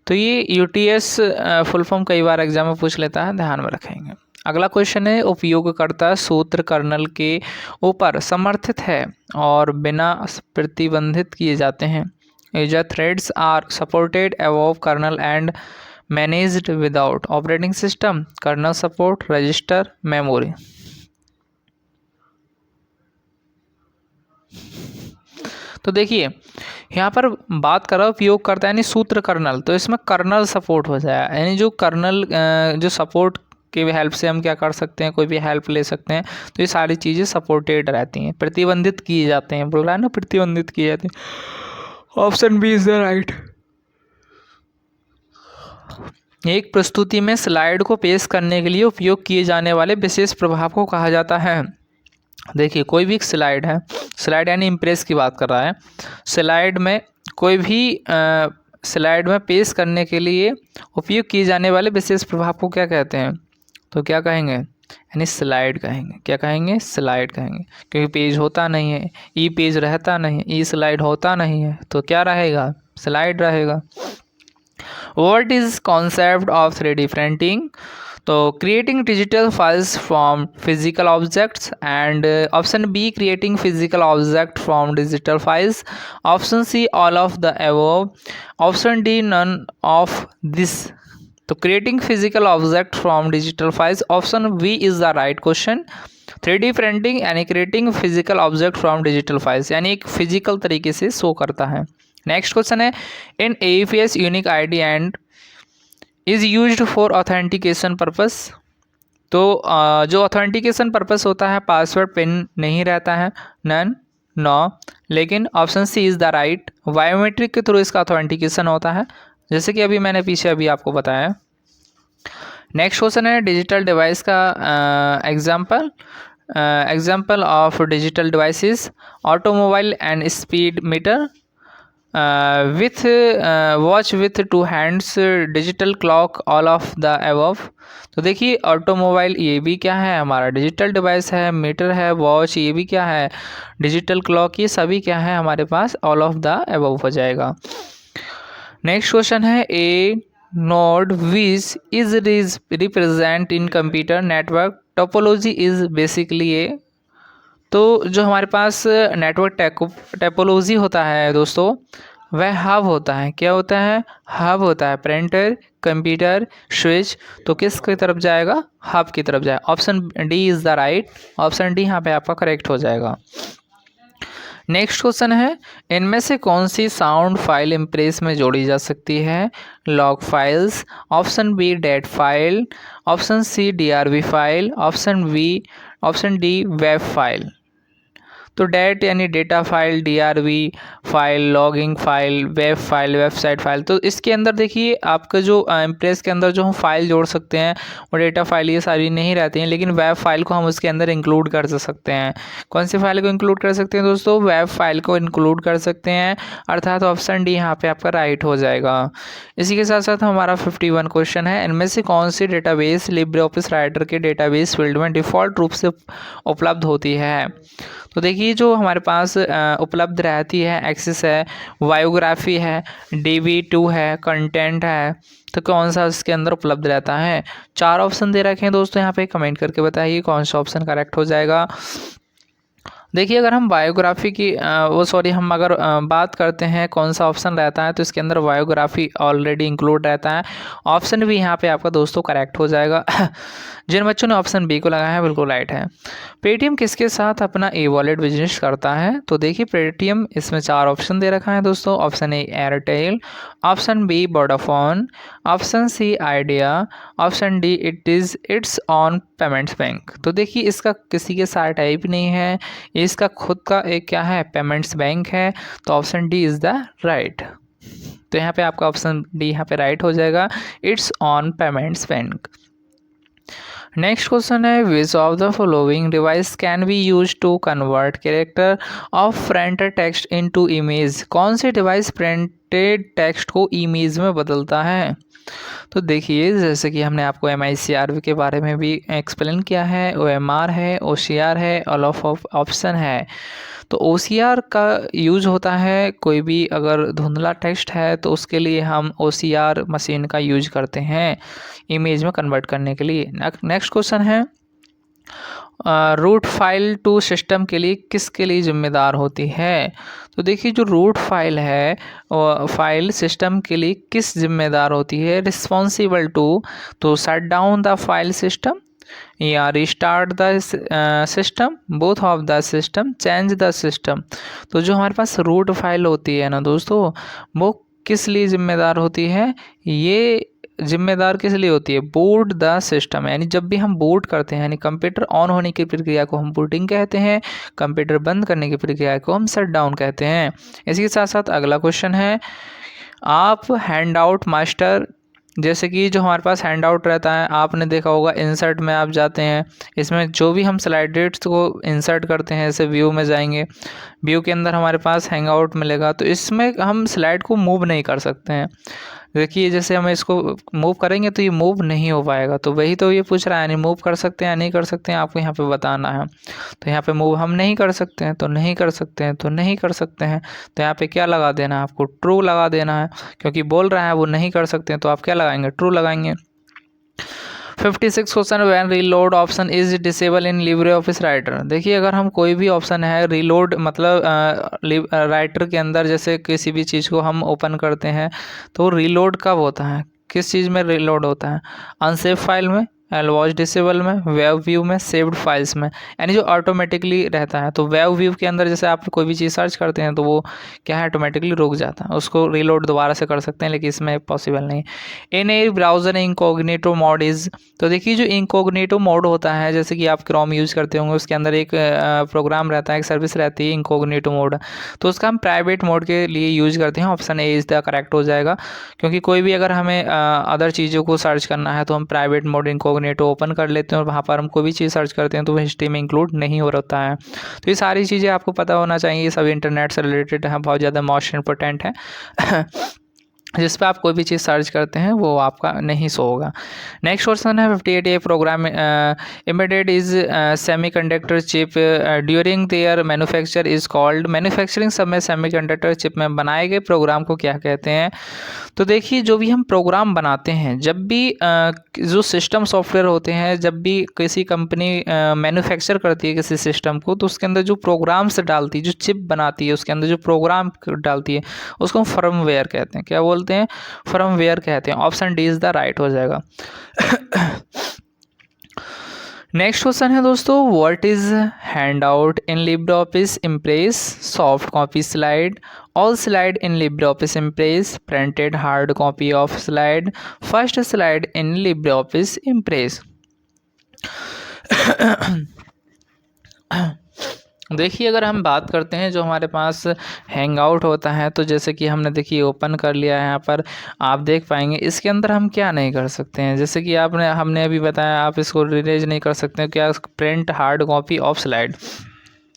तो ये यूटीएस फुल फॉर्म कई बार एग्जाम में पूछ लेता है, ध्यान में रखेंगे। अगला क्वेश्चन है, उपयोगकर्ता सूत्र कर्नल के ऊपर समर्थित है और बिना प्रतिबंधित किए जाते हैं। User threads are supported above kernel and managed without operating system, kernel support, register, memory. तो देखिए यहाँ पर बात कर रहा हूँ उपयोग करता है यानी सूत्र कर्नल, तो इसमें कर्नल सपोर्ट हो जाएगा, यानी जो कर्नल जो सपोर्ट के हेल्प से हम क्या कर सकते हैं, कोई भी हेल्प ले सकते हैं। तो ये सारी चीज़ें सपोर्टेड रहती हैं, प्रतिबंधित किए जाते हैं, बोल रहा है ना, प्रतिबंधित किए जाते हैं। Option B is the right. एक प्रस्तुति में स्लाइड को पेश करने के लिए उपयोग किए जाने वाले विशेष प्रभाव को कहा जाता है। देखिए कोई भी स्लाइड है, स्लाइड यानी इम्प्रेस की बात कर रहा है, स्लाइड में कोई भी स्लाइड में पेश करने के लिए उपयोग किए जाने वाले विशेष प्रभाव को क्या कहते हैं, तो क्या कहेंगे, यानी स्लाइड कहेंगे। क्या कहेंगे, स्लाइड कहेंगे, क्योंकि पेज होता नहीं है, ई पेज रहता नहीं है, ई स्लाइड होता नहीं है, तो क्या रहेगा, स्लाइड रहेगा। What is concept of 3D printing, तो creating digital files from physical objects, and option B creating physical object from digital files, option C all of the above, option D none of this. तो creating physical object from digital files, option B is the right question. 3D printing यानी creating physical object from digital files, यानी एक physical तरीके से show करता है। Next question है, इन AEPS unique ID and is used for authentication purpose. तो जो ऑथेंटिकेशन पर्पस होता है, पासवर्ड पिन नहीं रहता है, नन, नो, लेकिन option C is the right. Biometric के थ्रू इसका ऑथेंटिकेशन होता है, जैसे कि अभी मैंने पीछे अभी आपको बताया। नेक्स्ट क्वेश्चन है, डिजिटल डिवाइस का example of digital devices, automobile and speed metre, with watch with 2 hands, digital clock, all of the above. तो देखिए ऑटोमोबाइल ये भी क्या है, हमारा डिजिटल डिवाइस है, मीटर है, वॉच ये भी क्या है, डिजिटल क्लॉक, ये सभी क्या है हमारे पास, ऑल ऑफ द अबव हो जाएगा। नेक्स्ट क्वेश्चन है, A node which is represent in computer network topology is basically A. तो जो हमारे पास नेटवर्क टोपोलॉजी होता है दोस्तों, वह हब होता है। क्या होता है, हब होता है, प्रिंटर, कंप्यूटर, स्विच, तो किसकी तरफ जाएगा, हब की तरफ जाएगा। Option D is the right, option D यहाँ पे आपका करेक्ट हो जाएगा। नेक्स्ट क्वेश्चन है, इनमें से कौन सी साउंड फाइल इम्प्रेस में जोड़ी जा सकती है, log files, option B date file, option C DRV file, option D web file. तो डेट यानी data file, DRV file, logging file, web file, website file. तो इसके अंदर देखिए आपका जो इम्प्रेस के अंदर जो हम फाइल जोड़ सकते हैं वो डेटा फाइल ये सारी नहीं रहती हैं, लेकिन वेब फाइल को हम उसके अंदर इंक्लूड कर सकते हैं। कौन सी फाइल को इंक्लूड कर सकते हैं दोस्तों, वेब फाइल को इंक्लूड कर सकते हैं, अर्थात ऑप्शन डी यहाँ पे आपका राइट हो जाएगा। इसी के साथ साथ हमारा 51 क्वेश्चन है, इनमें से कौन सी डेटाबेस लिब्रे ऑफिस राइटर के डेटाबेस फील्ड में डिफ़ॉल्ट रूप से उपलब्ध होती है। तो देखिए जो हमारे पास उपलब्ध रहती है, एक्सेस है, बायोग्राफी है, DB2 है, कंटेंट है, तो कौन सा इसके अंदर उपलब्ध रहता है। 4 ऑप्शन दे रखे हैं दोस्तों, यहाँ पे कमेंट करके बताइए कौन सा ऑप्शन करेक्ट हो जाएगा। देखिए अगर हम बायोग्राफी की हम अगर बात करते हैं कौन सा ऑप्शन रहता है, तो इसके अंदर बायोग्राफी ऑलरेडी इंक्लूड रहता है। ऑप्शन भी यहाँ पे आपका दोस्तों करेक्ट हो जाएगा। जिन बच्चों ने ऑप्शन बी को लगाया है बिल्कुल राइट है। पेटीएम किसके साथ अपना E-वॉलेट बिजनेस करता है, तो देखिए पेटीएम इसमें 4 ऑप्शन दे रखा है दोस्तों, option A Airtel, option B Vodafone, option C Idea, option D it's on payments bank. तो देखिए इसका किसी के साथ टाइप नहीं है, इसका खुद का एक क्या है, पेमेंट्स बैंक है, तो option D is the right. तो यहाँ पे आपका ऑप्शन डी यहाँ पे राइट हो जाएगा, it's on payments bank. Next question है, which of the following device can be use to convert character of printed text into image. कौन से डिवाइस प्रिंटेड टेक्स्ट को इमेज में बदलता है। तो देखिए जैसे कि हमने आपको MICRV के बारे में भी एक्सप्लेन किया है, OMR है, OCR है, ऑल ऑफ ऑप्शन है। तो OCR का यूज होता है कोई भी अगर धुंधला टेक्स्ट है तो उसके लिए हम OCR मशीन का यूज करते हैं इमेज में कन्वर्ट करने के लिए। नेक्स्ट क्वेश्चन है रूट फाइल टू सिस्टम के लिए किसके लिए जिम्मेदार होती है? तो देखिए जो रूट फाइल है फाइल सिस्टम के लिए किस जिम्मेदार होती है? Responsible to to shut down the file system या restart the system, both of the system, change the system. तो जो हमारे पास रूट फाइल होती है ना दोस्तों, वो किस लिए जिम्मेदार होती है? ये जिम्मेदार किस लिए होती है? बूट द सिस्टम, यानी जब भी हम बूट करते हैं यानी कंप्यूटर ऑन होने की प्रक्रिया को हम बूटिंग कहते हैं, कंप्यूटर बंद करने की प्रक्रिया को हम शट डाउन कहते हैं। इसी के साथ साथ अगला क्वेश्चन है आप हैंड आउट मास्टर, जैसे कि जो हमारे पास हैंड आउट रहता है आपने देखा होगा, इंसर्ट में आप जाते हैं, इसमें जो भी हम स्लाइडेट्स को इंसर्ट करते हैं जैसे व्यू में जाएंगे, व्यू के अंदर हमारे पास हैंग आउट मिलेगा, तो इसमें हम स्लाइड को मूव नहीं कर सकते हैं। देखिए जैसे हम इसको मूव करेंगे तो ये मूव नहीं हो पाएगा, तो वही तो ये पूछ रहा है यानी मूव कर सकते हैं या नहीं कर सकते हैं, आपको यहाँ पे बताना है। तो यहाँ पे मूव हम नहीं कर सकते हैं तो नहीं कर सकते हैं तो नहीं कर सकते हैं, तो यहाँ पे क्या लगा देना है आपको? ट्रू लगा देना है, क्योंकि बोल रहा है वो नहीं कर सकते हैं तो आप क्या लगाएंगे? ट्रू लगाएंगे। 56 question when reload option is disable in LibreOffice writer. देखिए अगर हम कोई भी ऑप्शन है रीलोड मतलब राइटर के अंदर जैसे किसी भी चीज़ को हम ओपन करते हैं तो रीलोड कब होता है? किस चीज़ में रीलोड होता है? अनसेव फाइल में, वॉच डिसेबल में, वेब व्यू में, सेव्ड फाइल्स में, यानी जो ऑटोमेटिकली रहता है। तो वेब व्यू के अंदर जैसे आप कोई भी चीज़ सर्च करते हैं तो वो क्या है ऑटोमेटिकली रुक जाता है, उसको रीलोड दोबारा से कर सकते हैं, लेकिन इसमें पॉसिबल नहीं। इन ए ब्राउज़र इनकॉग्निटो मोड इज़, तो देखिए जो इनकॉग्निटो मोड होता है जैसे कि आप क्रोम यूज़ करते होंगे उसके अंदर एक प्रोग्राम रहता है, एक सर्विस रहती है इनकॉग्निटो मोड, तो उसका हम प्राइवेट मोड के लिए यूज़ करते हैं। Option A is the correct हो जाएगा, क्योंकि कोई भी अगर हमें अदर चीज़ों को सर्च करना है तो हम प्राइवेट मोड इनकॉग्निटो ओपन कर लेते हैं और वहाँ पर हम कोई भी चीज़ सर्च करते हैं तो वो हिस्ट्री में इंक्लूड नहीं हो रहता है। तो ये सारी चीज़ें आपको पता होना चाहिए, ये सब इंटरनेट से रिलेटेड है, बहुत ज़्यादा मोस्ट इंपॉर्टेंट है जिस पे आप कोई भी चीज़ सर्च करते हैं वो आपका नहीं शो होगा। नेक्स्ट क्वेश्चन है 58 A program embedded is semiconductor chip during their manufacture is called, manufacturing समय सेमीकंडक्टर चिप में बनाए गए प्रोग्राम को क्या कहते हैं? तो देखिए जो भी हम प्रोग्राम बनाते हैं, जब भी जो सिस्टम सॉफ्टवेयर होते हैं, जब भी किसी कंपनी मैन्युफैक्चर करती है किसी सिस्टम को, तो उसके अंदर जो प्रोग्राम्स डालती है, जो चिप बनाती है उसके अंदर जो प्रोग्राम डालती है उसको हम फर्मवेयर कहते हैं। क्या बोलते हैं? फर्मवेयर कहते हैं। Option D is the right हो जाएगा। नेक्स्ट क्वेश्चन है दोस्तों what is hand out in Libre office impress? Soft copy slide, all slide in Libre office impress, printed hard copy of slide, first slide in Libre office impress. देखिए अगर हम बात करते हैं जो हमारे पास हैंग आउट होता है, तो जैसे कि हमने देखिए ओपन कर लिया है, यहाँ पर आप देख पाएंगे इसके अंदर हम क्या नहीं कर सकते हैं, जैसे कि हमने अभी बताया आप इसको रिलेज नहीं कर सकते हैं। क्या? Print hard copy of slide,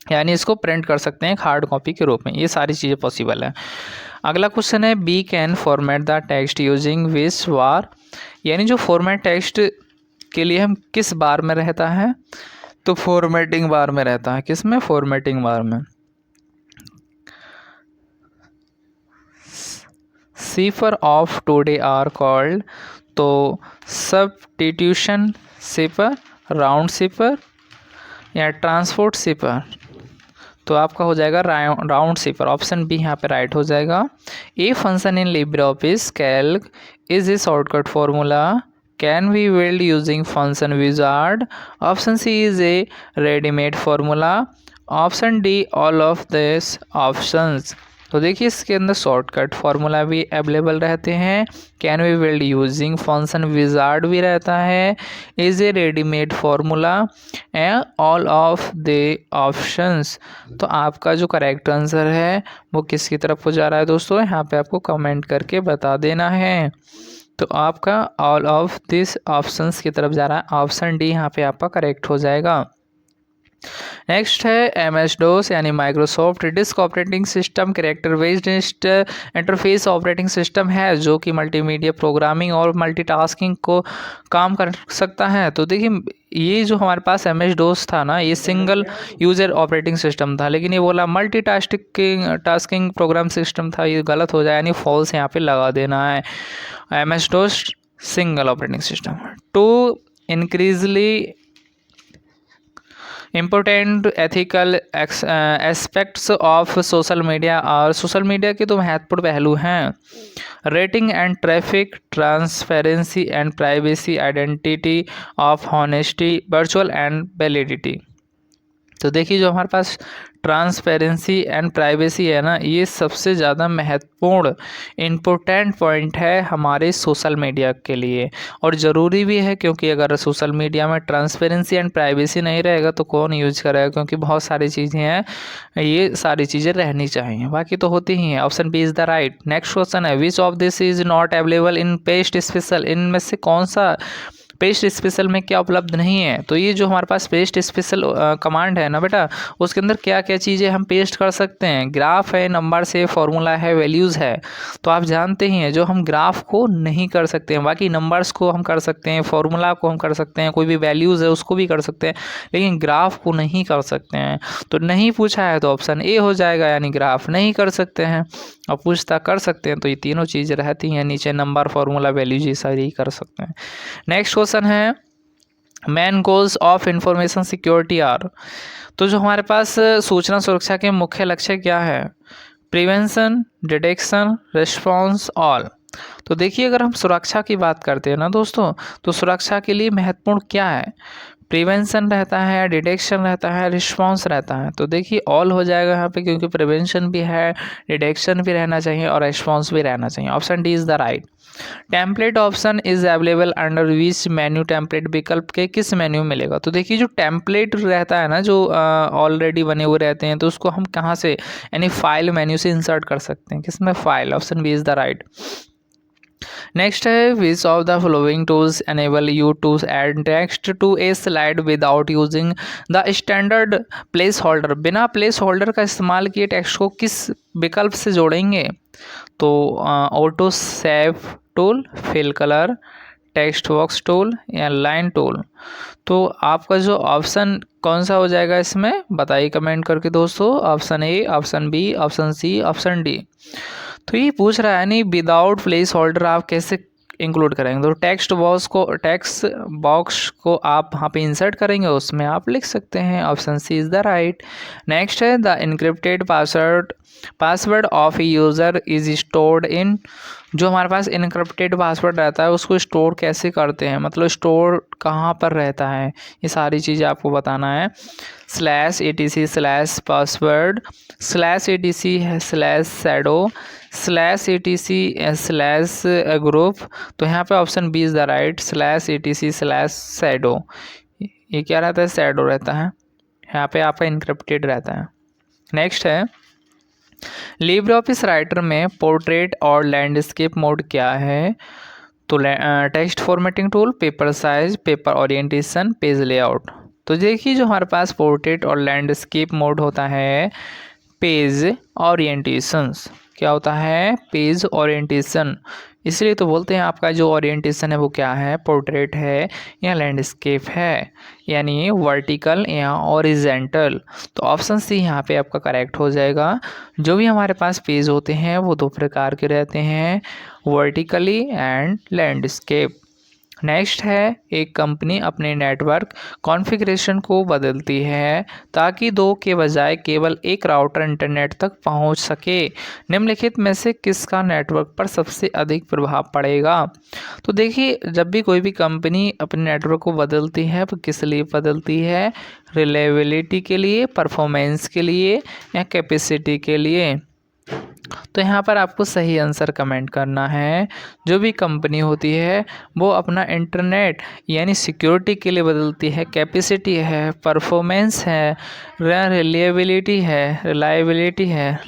यानी इसको प्रिंट कर सकते हैं एक हार्ड कॉपी के रूप में, ये सारी चीज़ें पॉसिबल है। अगला क्वेश्चन है B can format the text using which bar, यानी जो फॉर्मेट टेक्स्ट के लिए हम किस बार में रहता है? तो फॉर्मेटिंग बार में रहता है। किस में? फॉर्मेटिंग बार में। सिफर ऑफ टुडे आर कॉल्ड, तो सब्स्टिट्यूशन सिफर, राउंड सिफर या ट्रांसपोर्ट सिफर, तो आपका हो जाएगा राउंड सिफर। ऑप्शन बी यहाँ पे राइट हो जाएगा। A function in Libre Office Calc is a shortcut formula, can be built using function wizard, option C is a ready-made formula, option D all of these options। तो देखिए इसके अंदर shortcut formula भी available रहते हैं, can be build using function wizard भी रहता है, is a readymade formula and all of the options. तो आपका जो करेक्ट आंसर है वो किसकी तरफ हो जा रहा है दोस्तों? यहाँ पे आपको कमेंट करके बता देना है। तो आपका ऑल ऑफ दिस ऑप्शंस की तरफ जा रहा है, ऑप्शन डी यहाँ पे आपका करेक्ट हो जाएगा। नेक्स्ट है MS-DOS यानी Microsoft disk operating system character based interface operating system है जो कि मल्टीमीडिया प्रोग्रामिंग और मल्टीटास्किंग को काम कर सकता है। तो देखिए ये जो हमारे पास MS-DOS था ना, ये सिंगल यूजर ऑपरेटिंग सिस्टम था, लेकिन ये बोला टास्किंग प्रोग्राम सिस्टम था। ये गलत हो जाए यानी फॉल्स यहाँ पे लगा देना है। MS-DOS single operating system. To increasingly important ethical aspects of social media, और सोशल मीडिया के तो महत्वपूर्ण पहलू हैं rating and traffic, transparency and privacy, identity of honesty, virtual and validity. तो देखिए जो हमारे पास ट्रांसपेरेंसी एंड प्राइवेसी है ना, ये सबसे ज़्यादा महत्वपूर्ण इम्पोर्टेंट पॉइंट है हमारे सोशल मीडिया के लिए, और ज़रूरी भी है, क्योंकि अगर सोशल मीडिया में ट्रांसपेरेंसी एंड प्राइवेसी नहीं रहेगा तो कौन यूज करेगा, क्योंकि बहुत सारी चीज़ें हैं, ये सारी चीज़ें रहनी चाहिए, बाकी तो होती ही हैं। Option B is the right. Next question है which of this is not available in paste special, इनमें से कौन सा पेस्ट स्पेशल में क्या उपलब्ध नहीं है। तो ये जो हमारे पास पेस्ट स्पेशल कमांड है ना बेटा, उसके अंदर क्या क्या चीज़ें हम पेस्ट कर सकते हैं। ग्राफ है, नंबर्स है, फॉर्मूला है, वैल्यूज़ है। तो आप जानते ही हैं जो हम ग्राफ को नहीं कर सकते हैं, बाकी नंबर्स को हम कर सकते हैं, फॉर्मूला को हम कर सकते हैं, कोई भी वैल्यूज़ है उसको भी कर सकते हैं, लेकिन ग्राफ को नहीं कर सकते हैं। तो नहीं पूछा है तो ऑप्शन ए हो जाएगा, यानी ग्राफ नहीं कर सकते हैं। और पूछता कर सकते हैं तो ये तीनों चीज़ें रहती हैं नीचे, नंबर, फॉर्मूला, वैल्यूज, ये सारी कर सकते हैं। नेक्स्ट क्वेश्चन है main goals of information security are. तो जो हमारे पास सूचना सुरक्षा के मुख्य लक्ष्य क्या है। Prevention, detection, response, all. तो देखिए अगर हम सुरक्षा की बात करते हैं ना दोस्तों, तो सुरक्षा के लिए महत्वपूर्ण क्या है। प्रिवेंशन रहता है, डिटेक्शन रहता है, रिस्पॉन्स रहता है। तो देखिए ऑल हो जाएगा यहाँ पे, क्योंकि प्रिवेंशन भी है, डिटेक्शन भी रहना चाहिए और रिस्पॉन्स भी रहना चाहिए। Option D is the right. Template option is available under which menu, template विकल्प के किस मेन्यू में मिलेगा। तो देखिए जो टेम्पलेट रहता है ना, जो ऑलरेडी बने हुए रहते हैं, तो उसको हम कहाँ से, यानी फाइल मेन्यू से इंसर्ट कर सकते हैं। किसमें, file. Option B is the right. Next है which of the following tools enable you to add text to a slide without using the standard placeholder. बिना प्लेस होल्डर का इस्तेमाल किए टेक्स्ट को किस विकल्प से जोड़ेंगे। तो auto save tool, fill colour, text box tool या लाइन टूल। तो आपका जो ऑप्शन कौन सा हो जाएगा इसमें, बताइए कमेंट करके दोस्तों। Option A, option B, option C, option D. तो ये पूछ रहा है नहीं विदाउट प्लेस होल्डर आप कैसे इंक्लूड करेंगे। तो टेक्स्ट बॉक्स को आप वहाँ पे इंसर्ट करेंगे, उसमें आप लिख सकते हैं। Option C is the right. Next है the encrypted password of a user is stored in. जो हमारे पास इनक्रिप्टेड पासवर्ड रहता है उसको स्टोर कैसे करते हैं, मतलब स्टोर कहाँ पर रहता है, ये सारी चीज़ें आपको बताना है। /etc/password /etc/shadow /etc/group। तो यहाँ पे option B is the right. /etc/shadow, ये क्या रहता है, शैडो रहता है, यहाँ पे आपका इनक्रिप्टेड रहता है। नेक्स्ट है लिब्रे ऑफिस राइटर में पोर्ट्रेट और लैंडस्केप मोड क्या है। तो text formatting tool, paper size, paper orientation, page layout. तो देखिए जो हमारे पास पोर्ट्रेट और लैंडस्केप मोड होता है, पेज ओरिएंटेशंस। क्या होता है, पेज ओरिएंटेशन। इसलिए तो बोलते हैं आपका जो ओरिएंटेशन है वो क्या है, पोर्ट्रेट है या लैंडस्केप है, यानी वर्टिकल या हॉरिजॉन्टल। तो ऑप्शन सी यहाँ पे आपका करेक्ट हो जाएगा। जो भी हमारे पास पेज होते हैं वो दो प्रकार के रहते हैं, वर्टिकली एंड लैंडस्केप। नेक्स्ट है एक कंपनी अपने नेटवर्क कॉन्फ़िगरेशन को बदलती है ताकि दो के बजाय केवल एक राउटर इंटरनेट तक पहुंच सके। निम्नलिखित में से किसका नेटवर्क पर सबसे अधिक प्रभाव पड़ेगा। तो देखिए जब भी कोई भी कंपनी अपने नेटवर्क को बदलती है तो किस लिए बदलती है, रिलायबिलिटी के लिए, परफॉर्मेंस के लिए या कैपेसिटी के लिए। तो यहाँ पर आपको सही आंसर कमेंट करना है। जो भी कंपनी होती है वो अपना इंटरनेट यानी सिक्योरिटी के लिए बदलती है, कैपेसिटी है, परफॉर्मेंस है, रिलायबिलिटी है।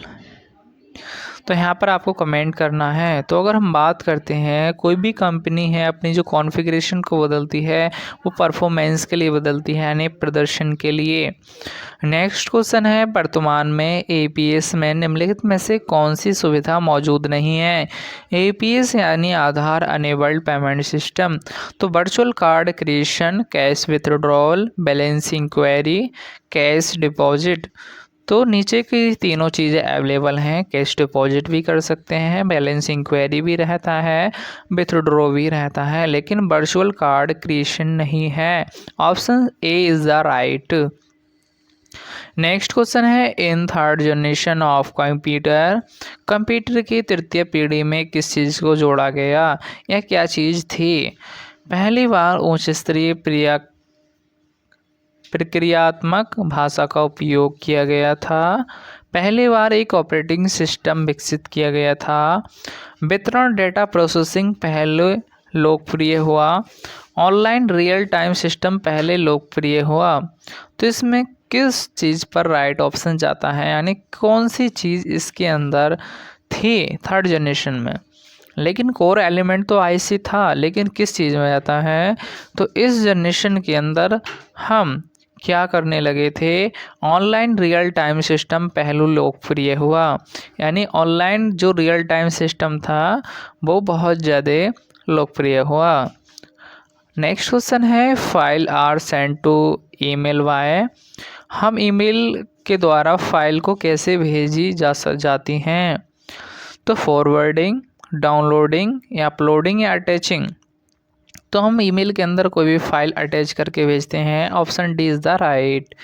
तो यहाँ पर आपको कमेंट करना है। तो अगर हम बात करते हैं, कोई भी कंपनी है अपनी जो कॉन्फ़िगरेशन को बदलती है वो परफॉर्मेंस के लिए बदलती है, यानी प्रदर्शन के लिए। नेक्स्ट क्वेश्चन है, वर्तमान में एपीएस में निम्नलिखित में से कौन सी सुविधा मौजूद नहीं है? एपीएस यानी आधार अनेबल्ड पेमेंट सिस्टम। तो virtual card creation, cash withdrawal, balance inquiry, cash deposit. तो नीचे की तीनों चीज़ें अवेलेबल हैं। कैश डिपॉजिट भी कर सकते हैं, बैलेंस इंक्वायरी भी रहता है, विथड्रॉ भी रहता है, लेकिन वर्चुअल कार्ड क्रिएशन नहीं है। Option A is the right. Next question है, in third generation of computer, computer की तृतीय पीढ़ी में किस चीज़ को जोड़ा गया? यह क्या चीज़ थी? पहली बार उच्च स्तरीय प्रक्रियात्मक भाषा का उपयोग किया गया था। पहली बार एक ऑपरेटिंग सिस्टम विकसित किया गया था। वितरण डेटा प्रोसेसिंग पहले लोकप्रिय हुआ। ऑनलाइन रियल टाइम सिस्टम पहले लोकप्रिय हुआ। तो इसमें किस चीज़ पर राइट ऑप्शन जाता है, यानी कौन सी चीज़ इसके अंदर थी थर्ड जनरेशन में? लेकिन कोर एलिमेंट तो आईसी था, लेकिन किस चीज़ में जाता है? तो इस जनरेशन के अंदर हम क्या करने लगे थे? ऑनलाइन रियल टाइम सिस्टम पहलू लोकप्रिय हुआ, यानी ऑनलाइन जो रियल टाइम सिस्टम था वो बहुत ज़्यादा लोकप्रिय हुआ। नेक्स्ट क्वेश्चन है, file are send to email by. हम ईमेल के द्वारा फाइल को कैसे भेजी जाती हैं? तो फॉरवर्डिंग, डाउनलोडिंग या अपलोडिंग या अटैचिंग। तो हम ईमेल के अंदर कोई भी फाइल अटैच करके भेजते हैं। Option D is the right.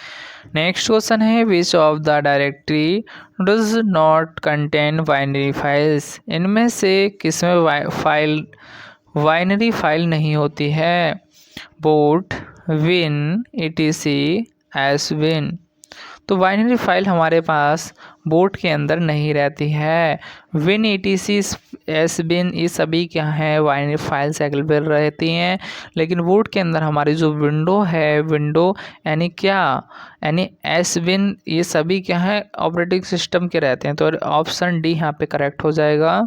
Next question है, which of the directory does not contain binary files? इनमें से किसमें बाइनरी फाइल नहीं होती है? Boot, bin, ETC, S bin. तो बाइनरी फाइल हमारे पास बोट के अंदर नहीं रहती है। विन, ईटीसी, एस बिन, ये सभी क्या हैं? बाइनरी फाइल्स अवेलेबल रहती हैं। लेकिन बोट के अंदर हमारी जो विंडो है, विंडो यानी क्या, यानी एस बिन, ये सभी क्या है? ऑपरेटिंग सिस्टम के रहते हैं। तो ऑप्शन डी यहाँ पे करेक्ट हो जाएगा।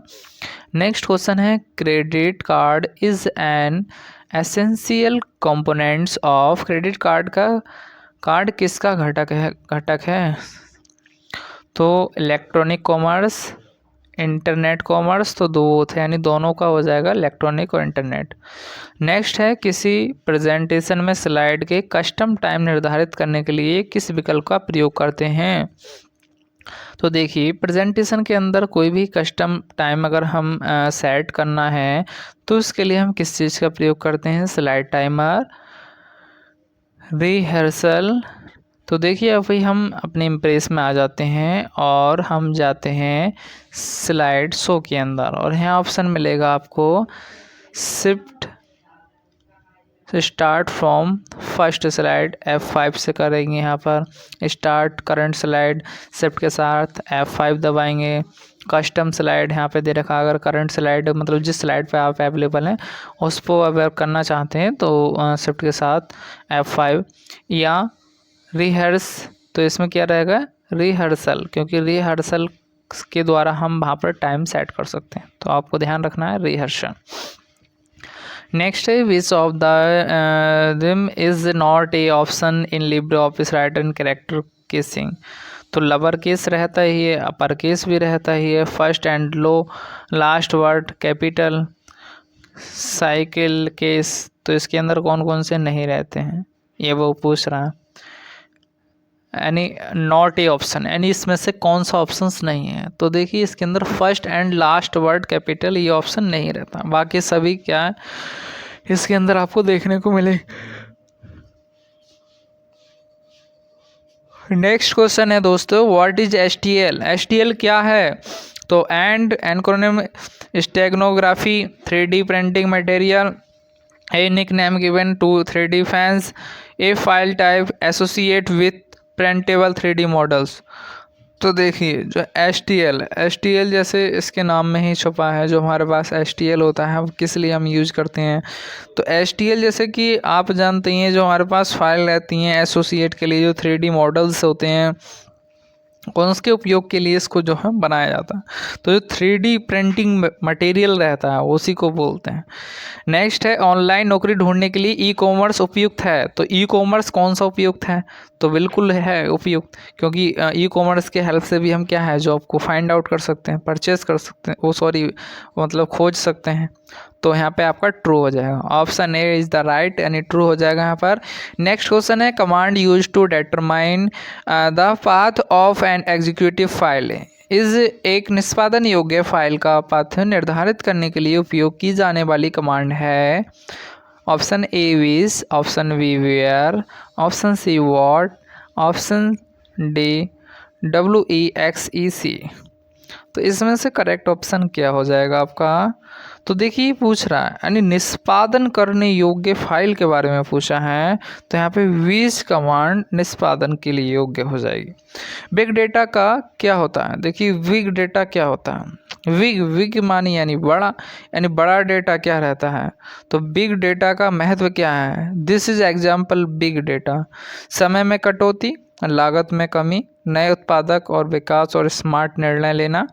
नेक्स्ट क्वेश्चन है, credit card is an essential components of. Credit card किसका घटक है? तो इलेक्ट्रॉनिक कॉमर्स, इंटरनेट कॉमर्स, तो दो थे, यानी दोनों का हो जाएगा इलेक्ट्रॉनिक और इंटरनेट। नेक्स्ट है, किसी प्रेजेंटेशन में स्लाइड के कस्टम टाइम निर्धारित करने के लिए किस विकल्प का प्रयोग करते हैं? तो देखिए, प्रेजेंटेशन के अंदर कोई भी कस्टम टाइम अगर हम सेट करना है तो इसके लिए हम किस चीज़ का प्रयोग करते हैं? Slide timer, rehearsal. तो देखिए, अभी हम अपने इम्प्रेस में आ जाते हैं और हम जाते हैं स्लाइड शो के अंदर, और यहाँ ऑप्शन मिलेगा आपको shift start from first slide, F5 से करेंगे। यहाँ पर स्टार्ट करंट स्लाइड, शिफ्ट के साथ F5 दबाएंगे। कस्टम स्लाइड यहाँ पे दे रखा, अगर करंट स्लाइड मतलब जिस स्लाइड पे आप अवेलेबल हैं उसको अगर करना चाहते हैं तो शिफ्ट के साथ F5, या रिहर्स, तो इसमें क्या रहेगा? रिहर्सल, क्योंकि रिहर्सल के द्वारा हम वहाँ पर टाइम सेट कर सकते हैं। तो आपको ध्यान रखना है रिहर्सल। नेक्स्ट है, which of the them is not a option in LibreOffice Writer in character casing. तो लवर केस रहता ही है, अपर केस भी रहता ही है, first and last word capital, cycle case. तो इसके अंदर कौन कौन से नहीं रहते हैं, ये वो पूछ रहा है। यानी नॉट ए ऑप्शन, यानी इसमें से कौन सा ऑप्शंस नहीं है? तो देखिए, इसके अंदर first and last word capital ये ऑप्शन नहीं रहता, बाकी सभी क्या है इसके अंदर आपको देखने को मिले। नेक्स्ट क्वेश्चन है दोस्तों, व्हाट इज एसटीएल? एसटीएल क्या है? तो and an acronym steganography, 3D printing material, a nickname given to 3D fans, a file type associate with printable 3D models. तो देखिए, जो एसटीएल जैसे इसके नाम में ही छुपा है, जो हमारे पास एसटीएल होता है वो किस लिए हम यूज करते हैं? तो एसटीएल जैसे कि आप जानते हैं, जो हमारे पास फाइल रहती हैं एसोसिएट के लिए, जो 3D मॉडल्स होते हैं कौन उसके उपयोग के लिए इसको जो है बनाया जाता है। तो जो 3D प्रिंटिंग मटेरियल रहता है उसी को बोलते हैं। नेक्स्ट है ऑनलाइन नौकरी ढूंढने के लिए ई कॉमर्स उपयुक्त है। तो ई कॉमर्स कौन सा उपयुक्त है? तो बिल्कुल है उपयुक्त, क्योंकि ई कॉमर्स के हेल्प से भी हम क्या है जॉब को फाइंड आउट कर सकते हैं, परचेज कर सकते हैं, मतलब खोज सकते हैं। तो यहाँ पे आपका ट्रू हो जाएगा, option A is the right, यानी ट्रू हो जाएगा यहाँ पर। नेक्स्ट क्वेश्चन है command use to determine the path of an executive file इस एक निष्पादन योग्य फाइल का पथ निर्धारित करने के लिए उपयोग की जाने वाली कमांड है। Option A which, option B where, option C what, option D WEXEC। तो इसमें से करेक्ट ऑप्शन क्या हो जाएगा आपका? तो देखिए पूछ रहा है यानी निष्पादन करने योग्य फाइल के बारे में पूछा है, तो यहाँ पे विस कमांड निष्पादन के लिए योग्य हो जाएगी। बिग डेटा का क्या होता है? देखिए बिग डेटा क्या होता है? बिग मानी यानी बड़ा, यानी बड़ा डेटा क्या रहता है? तो बिग डेटा का महत्व क्या है? This is example big data. समय में कटौती, लागत में कमी, नए उत्पादक और विकास और स्मार्ट निर्णय लेना।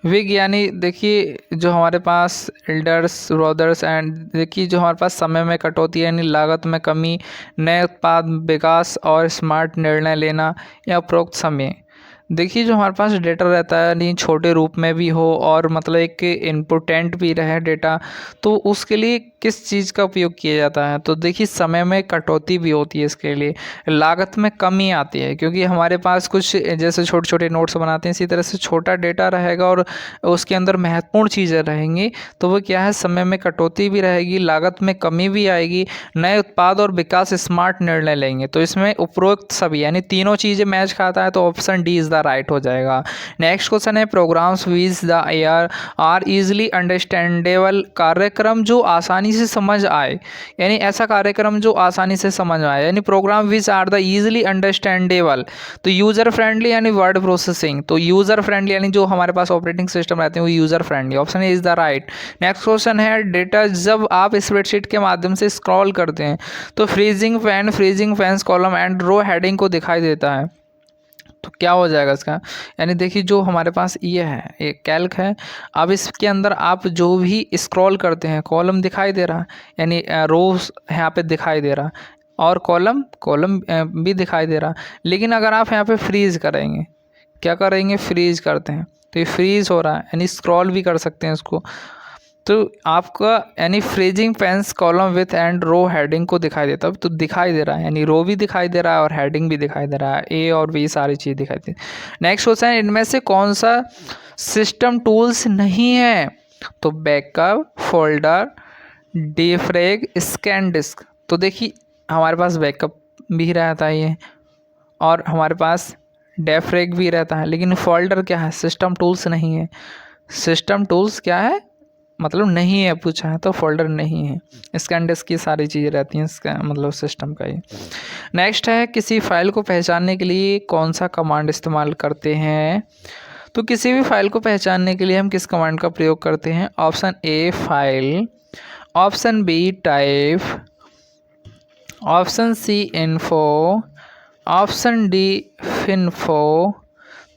विग यानी देखिए जो हमारे पास एल्डर्स ब्रदर्स एंड देखिए जो हमारे पास समय में कटौती यानी लागत में कमी, नए उत्पाद विकास और स्मार्ट निर्णय लेना या उपरोक्त समय। देखिए जो हमारे पास डेटा रहता है यानी छोटे रूप में भी हो और मतलब एक इम्पोर्टेंट भी रहे डेटा, तो उसके लिए किस चीज़ का उपयोग किया जाता है? तो देखिए समय में कटौती भी होती है इसके लिए, लागत में कमी आती है क्योंकि हमारे पास कुछ जैसे छोटे छोटे नोट्स बनाते हैं इसी तरह से छोटा डेटा रहेगा और उसके अंदर महत्वपूर्ण चीज़ें रहेंगी, तो वो क्या है समय में कटौती भी रहेगी, लागत में कमी भी आएगी, नए उत्पाद और विकास स्मार्ट निर्णय लेंगे। तो इसमें उपरोक्त सभी यानी तीनों चीज़ें मैच खाता है, तो option D is the right हो जाएगा। नेक्स्ट क्वेश्चन है programs which the air are easily understandable, कार्यक्रम जो आसानी से समझ आए, यानी ऐसा कार्यक्रम जो आसानी से समझ आए, यानी program which are the easily understandable. तो यूजर फ्रेंडली यानी वर्ड प्रोसेसिंग, तो यूजर फ्रेंडली यानी जो हमारे पास ऑपरेटिंग सिस्टम रहते हैं वो user friendly, option is the right. Next question है डेटा जब आप स्प्रेडशीट के माध्यम से स्क्रॉल करते हैं तो freezing fan, freezing fans column and row heading को दिखाई देता है, तो क्या हो जाएगा इसका? यानी देखिए जो हमारे पास ये है ये कैल्क है, अब इसके अंदर आप जो भी स्क्रॉल करते हैं कॉलम दिखाई दे रहा है, यानी रोज यहाँ पे दिखाई दे रहा और कॉलम भी दिखाई दे रहा। लेकिन अगर आप यहाँ पे फ्रीज करेंगे, क्या करेंगे? फ्रीज करते हैं तो ये फ्रीज हो रहा है, यानी स्क्रॉल भी कर सकते हैं इसको। तो आपका यानी freezing fans column with and row heading को दिखाई देता है, तो दिखाई दे रहा है यानी रो भी दिखाई दे रहा है और हेडिंग भी दिखाई दे रहा है, ए और बी सारी चीज़ दिखाई दे। नेक्स्ट क्वेश्चन है इनमें से कौन सा सिस्टम टूल्स नहीं है? तो बैकअप, फोल्डर, डीफ्रैग, स्कैन डिस्क। तो देखिए हमारे पास बैकअप भी रहता है ये और हमारे पास डेफ्रैग भी रहता है, लेकिन फोल्डर क्या है? सिस्टम टूल्स नहीं है। सिस्टम टूल्स क्या है मतलब नहीं है पूछा है, तो फोल्डर नहीं है। स्कैन डिस्क की सारी चीज़ें रहती हैं इसका मतलब सिस्टम का ही। नेक्स्ट है किसी फाइल को पहचानने के लिए कौन सा कमांड इस्तेमाल करते हैं? तो किसी भी फाइल को पहचानने के लिए हम किस कमांड का प्रयोग करते हैं? Option A file, option B type, option C info, option D finfo.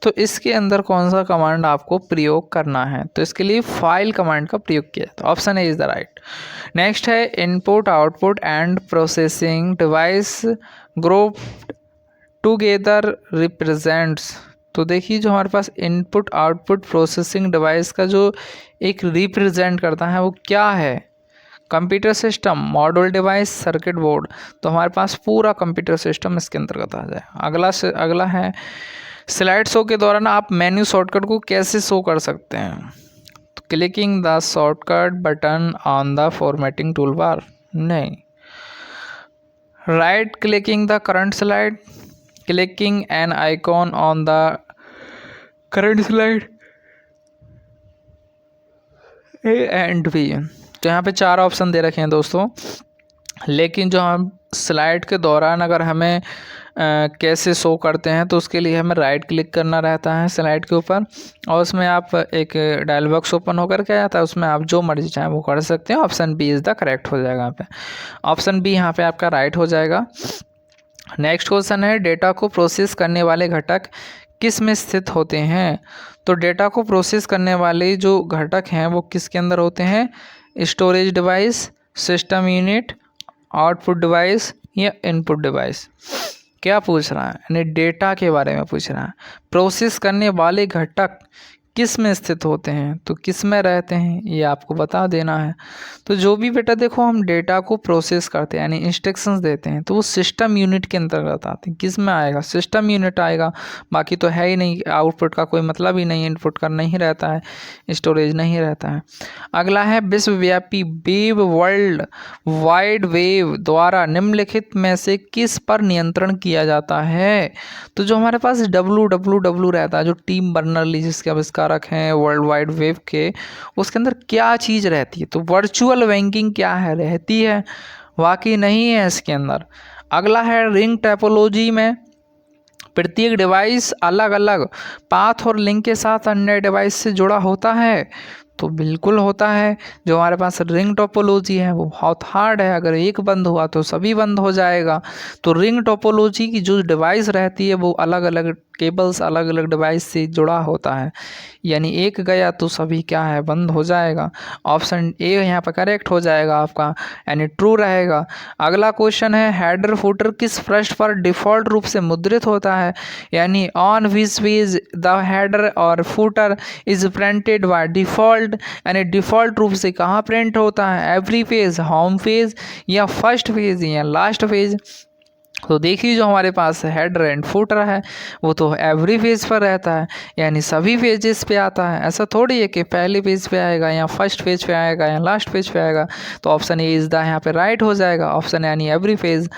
तो इसके अंदर कौन सा कमांड आपको प्रयोग करना है? तो इसके लिए फाइल कमांड का प्रयोग किया जाता है, option A is the right. Next है input output and processing device group together represents. तो देखिए जो हमारे पास इनपुट आउटपुट प्रोसेसिंग डिवाइस का जो एक रिप्रेजेंट करता है वो क्या है? Computer system, module device, circuit board. तो हमारे पास पूरा कंप्यूटर सिस्टम इसके अंतर्गत आ जाए। अगला है स्लाइड शो के दौरान आप मेन्यू शॉर्टकट को कैसे शो कर सकते हैं? तो clicking the shortcut button on the formatting toolbar, नहीं। Right clicking the current slide, clicking an icon on the current slide, A and B. तो यहाँ पे 4 ऑप्शन दे रखे हैं दोस्तों, लेकिन जो हम स्लाइड के दौरान अगर हमें कैसे शो करते हैं तो उसके लिए हमें राइट क्लिक करना रहता है स्लाइड के ऊपर और उसमें आप एक डायलॉग बॉक्स ओपन होकर के आता है, उसमें आप जो मर्जी चाहें वो कर सकते हैं। Option B is the correct हो जाएगा यहाँ पे, ऑप्शन बी यहाँ पे आपका राइट हो जाएगा। नेक्स्ट क्वेश्चन है डेटा को प्रोसेस करने वाले घटक किस में स्थित होते हैं। तो डेटा को प्रोसेस करने वाले जो घटक हैं वो किसके अंदर होते हैं, storage device, system unit, output device या इनपुट डिवाइस। क्या पूछ रहा है, यानी डेटा के बारे में पूछ रहा है। प्रोसेस करने वाले घटक किस में स्थित होते हैं, तो किस में रहते हैं ये आपको बता देना है। तो जो भी बेटा देखो हम डेटा को प्रोसेस करते हैं यानी इंस्ट्रक्शंस देते हैं तो वो सिस्टम यूनिट के अंतर्गत आते हैं। किस में आएगा, सिस्टम यूनिट आएगा, बाकी तो है ही नहीं। आउटपुट का कोई मतलब ही नहीं, इनपुट का नहीं रहता है, स्टोरेज नहीं रहता है। अगला है विश्वव्यापी वेब वर्ल्ड वाइड वेब द्वारा निम्नलिखित में से किस पर नियंत्रण किया जाता है। तो जो हमारे पास www रहता है, जो टिम बर्नर्ली जिसके आविष्कारक हैं वर्ल्ड वाइड वेब के, उसके अंदर क्या चीज़ रहती है, तो वर्चुअल बैंकिंग क्या है, रहती है, वाकई नहीं है इसके अंदर। अगला है रिंग टोपोलॉजी में प्रत्येक डिवाइस अलग अलग पाथ और लिंक के साथ अन्य डिवाइस से जुड़ा होता है, तो बिल्कुल होता है। जो हमारे पास रिंग टोपोलॉजी है वो बहुत हार्ड है, अगर एक बंद हुआ तो सभी बंद हो जाएगा। तो रिंग टोपोलॉजी की जो डिवाइस रहती है वो अलग अलग केबल्स अलग अलग डिवाइस से जुड़ा होता है, यानी एक गया तो सभी क्या है, बंद हो जाएगा। ऑप्शन ए यहाँ पर करेक्ट हो जाएगा आपका, यानी ट्रू रहेगा। अगला क्वेश्चन है हेडर फुटर किस पृष्ठ पर डिफ़ॉल्ट रूप से मुद्रित होता है, यानी on which page the header और footer is printed by default, यानी डिफ़ॉल्ट रूप से कहाँ प्रिंट होता है, एवरी पेज, होम पेज या फर्स्ट पेज या लास्ट पेज। तो देखिए जो हमारे पास हेडर एंड फुटर है वो तो एवरी पेज पर रहता है, यानी सभी पेजेस पे आता है। ऐसा थोड़ी है कि पहले पेज पे आएगा या फर्स्ट पेज पे आएगा या लास्ट पेज पे आएगा। तो ऑप्शन ए इज़ द यहाँ पे राइट हो जाएगा, ऑप्शन यानी एवरी पेज।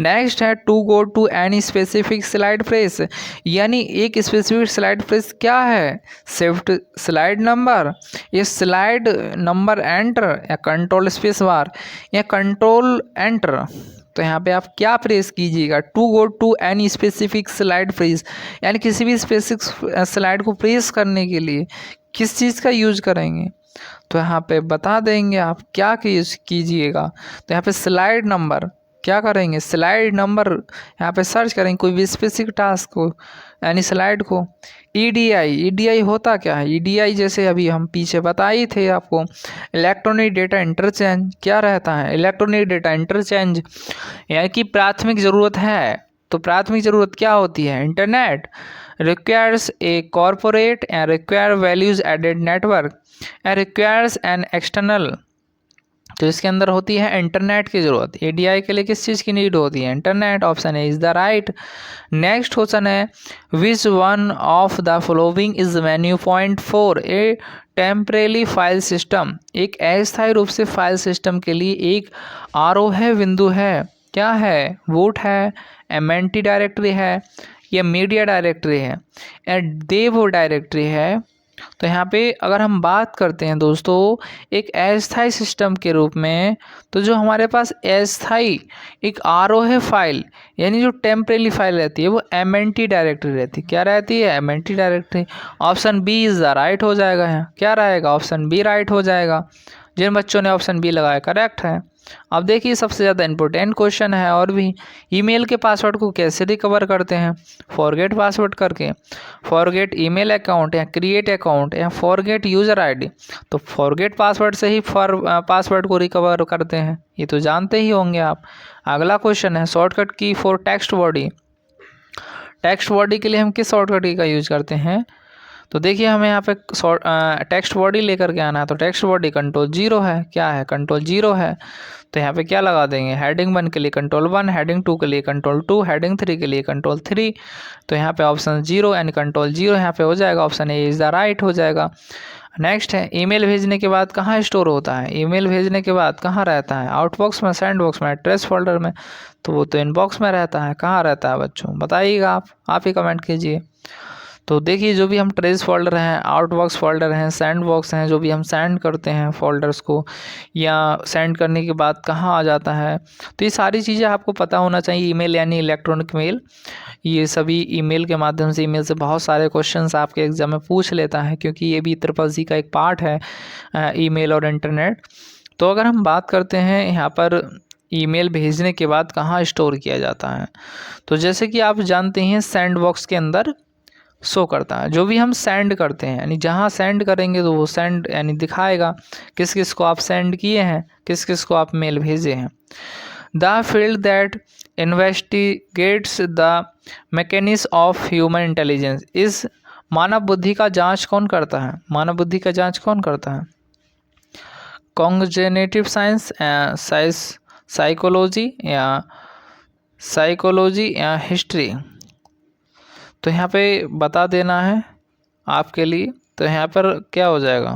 नेक्स्ट है to go to any specific slide press, यानी एक स्पेसिफिक स्लाइड प्रेस क्या है, शिफ्ट स्लाइड नंबर, ये स्लाइड नंबर एंटर या कंट्रोल स्पेस बार या कंट्रोल एंटर। तो यहाँ पे आप क्या प्रेस कीजिएगा, to go to any specific slide press, यानी किसी भी स्पेसिफिक स्लाइड को प्रेस करने के लिए किस चीज़ का यूज करेंगे, तो यहाँ पे बता देंगे आप क्या यूज कीजिएगा। तो यहाँ पे स्लाइड नंबर क्या करेंगे, स्लाइड नंबर यहाँ पे सर्च करेंगे कोई भी स्पेसिफिक टास्क को यानी स्लाइड को। ईडीआई होता क्या है, ईडीआई जैसे अभी हम पीछे बताए थे आपको, इलेक्ट्रॉनिक डेटा इंटरचेंज क्या रहता है, इलेक्ट्रॉनिक डेटा इंटरचेंज यानी कि प्राथमिक ज़रूरत है। तो प्राथमिक ज़रूरत क्या होती है, internet requires a corporate and require values added network and requires an external, तो इसके अंदर होती है इंटरनेट की ज़रूरत। एडीआई के लिए किस चीज़ की नीड होती है, internet, option A is the right. Next question है which one of the following is menu point for a temporarily file system, एक अस्थायी रूप से फाइल सिस्टम के लिए एक आरोह बिंदु है, क्या है, बूट है, एमएनटी डायरेक्टरी है या मीडिया डायरेक्टरी है या देव डायरेक्टरी है। तो यहाँ पे अगर हम बात करते हैं दोस्तों एक अस्थायी सिस्टम के रूप में, तो जो हमारे पास अस्थायी एक आरोह फाइल यानी जो टेम्परेरी फाइल रहती है वो एमएनटी डायरेक्टरी रहती है, क्या रहती है, MNT directory. Option B is the right हो जाएगा, यहाँ क्या रहेगा, ऑप्शन बी राइट हो जाएगा। जिन बच्चों ने ऑप्शन बी लगाया करेक्ट है। अब देखिए सबसे ज़्यादा इम्पोर्टेंट क्वेश्चन है और भी, ईमेल के पासवर्ड को कैसे रिकवर करते हैं, फॉरगेट पासवर्ड करके, फॉरगेट ईमेल अकाउंट या क्रिएट अकाउंट या फॉरगेट यूज़र आईडी। तो फॉरगेट पासवर्ड से ही पासवर्ड को रिकवर करते हैं, ये तो जानते ही होंगे आप। अगला क्वेश्चन है शॉर्टकट की for text body, text body के लिए हम किस शॉर्टकट की का यूज करते हैं, तो देखिए हमें यहाँ पे टेक्स्ट बॉडी लेकर के आना है। तो टेक्स्ट बॉडी कंट्रोल 0 है, क्या है, कंट्रोल 0 है। तो यहाँ पे क्या लगा देंगे, हेडिंग 1 के लिए कंट्रोल 1, हेडिंग 2 के लिए कंट्रोल 2, हेडिंग 3 के लिए कंट्रोल 3। तो यहाँ पे ऑप्शन 0 एंड कंट्रोल 0 यहाँ पे हो जाएगा, option A is the right हो जाएगा। नेक्स्ट है ईमेल भेजने के बाद कहाँ स्टोर होता है, ईमेल भेजने के बाद कहाँ रहता है, आउटबॉक्स में, सैंड बॉक्स में, एड्रेस फोल्डर में। तो वो तो इनबॉक्स में रहता है, कहाँ रहता है बच्चों बताइएगा, आप ही कमेंट कीजिए। तो देखिए जो भी हम ट्रेस फोल्डर हैं, आउटबॉक्स फोल्डर हैं, सैंड बॉक्स हैं, जो भी हम सेंड करते हैं फोल्डर्स को या सेंड करने के बाद कहाँ आ जाता है, तो ये सारी चीज़ें आपको पता होना चाहिए। ईमेल यानी इलेक्ट्रॉनिक मेल, ये सभी ईमेल के माध्यम से, ईमेल से बहुत सारे क्वेश्चंस आपके एग्जाम में पूछ लेता है, क्योंकि ये भी CCC का एक पार्ट है ईमेल और इंटरनेट। तो अगर हम बात करते हैं यहाँ पर ईमेल भेजने के बाद कहाँ स्टोर किया जाता है? तो जैसे कि आप जानते हैं सेंड बॉक्स के अंदर शो करता है। जो भी हम सेंड करते हैं यानी जहाँ सेंड करेंगे तो वो सेंड यानी दिखाएगा किस किस को आप सेंड किए हैं, किस किस को आप मेल भेजे हैं। The field that investigates the mechanism of human intelligence इस मानव बुद्धि का जांच कौन करता है? मानव बुद्धि का जांच कौन करता है? कॉग्निटिव साइंस, साइकोलॉजी या हिस्ट्री? तो यहाँ पे बता देना है आपके लिए। तो यहाँ पर क्या हो जाएगा?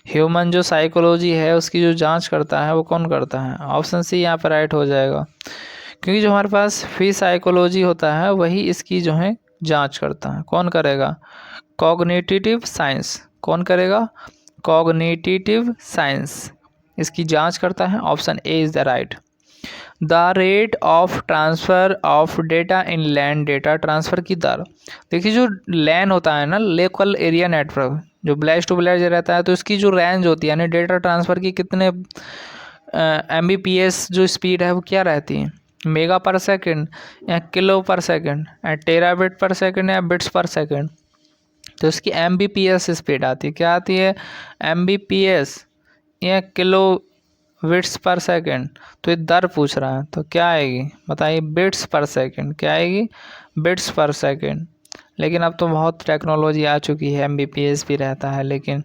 ह्यूमन जो साइकोलॉजी है उसकी जो जांच करता है वो कौन करता है? ऑप्शन सी यहाँ पर राइट हो जाएगा, क्योंकि जो हमारे पास फी साइकोलॉजी होता है वही इसकी जो है जांच करता है। कौन करेगा? Cognitive science. कौन करेगा? कॉग्निटिव साइंस इसकी जांच करता है। Option A is the right. The rate of transfer of data in LAN, data transfer की दर। देखिए जो लैन होता है ना, लोकल एरिया नेटवर्क, जो ब्लैश टू ब्लैश रहता है, तो इसकी जो रेंज होती है यानी डेटा ट्रांसफ़र की कितने Mbps जो स्पीड है वो क्या रहती है? मेगा पर सेकंड या किलो पर सेकंड या टेराबिट पर सेकंड या बिट्स पर सेकंड? तो इसकी Mbps स्पीड आती है। क्या आती है? Mbps या किलो बिट्स पर सेकंड। तो ये दर पूछ रहा है तो क्या आएगी बताइए? बिट्स पर सेकंड। क्या आएगी? बिट्स पर सेकंड। लेकिन अब तो बहुत टेक्नोलॉजी आ चुकी है, Mbps भी रहता है, लेकिन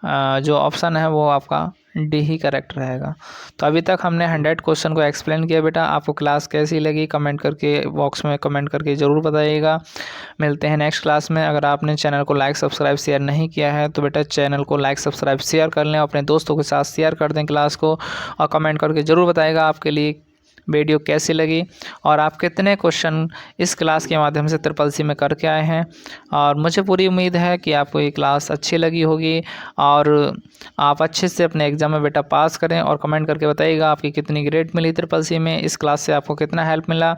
जो ऑप्शन है वो आपका डी ही करेक्ट रहेगा। तो अभी तक हमने 100 क्वेश्चन को एक्सप्लेन किया बेटा। आपको क्लास कैसी लगी कमेंट करके बॉक्स में कमेंट करके ज़रूर बताइएगा। मिलते हैं नेक्स्ट क्लास में। अगर आपने चैनल को लाइक सब्सक्राइब शेयर नहीं किया है तो बेटा चैनल को लाइक सब्सक्राइब शेयर कर लें, अपने दोस्तों के साथ शेयर कर दें क्लास को, और कमेंट करके ज़रूर बताइएगा आपके लिए वीडियो कैसी लगी और आप कितने क्वेश्चन इस क्लास के माध्यम से ट्रिपल सी में करके आए हैं। और मुझे पूरी उम्मीद है कि आपको ये क्लास अच्छी लगी होगी और आप अच्छे से अपने एग्ज़ाम में बेटा पास करें। और कमेंट करके बताइएगा आपकी कितनी ग्रेड मिली ट्रिपल सी में, इस क्लास से आपको कितना हेल्प मिला।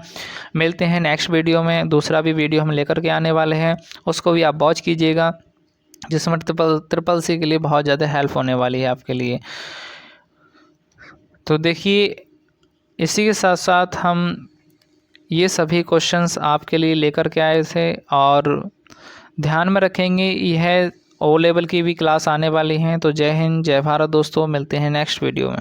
मिलते हैं नेक्स्ट वीडियो में। दूसरा भी वीडियो हम लेकर के आने वाले हैं, उसको भी आप वॉच कीजिएगा, जिसमें ट्रिपल सी के लिए बहुत ज़्यादा हेल्प होने वाली है आपके लिए। तो देखिए इसी के साथ साथ हम ये सभी क्वेश्चंस आपके लिए लेकर के आए थे, और ध्यान में रखेंगे यह ओ लेवल की भी क्लास आने वाली हैं। तो जय हिंद, जय भारत दोस्तों। मिलते हैं नेक्स्ट वीडियो में।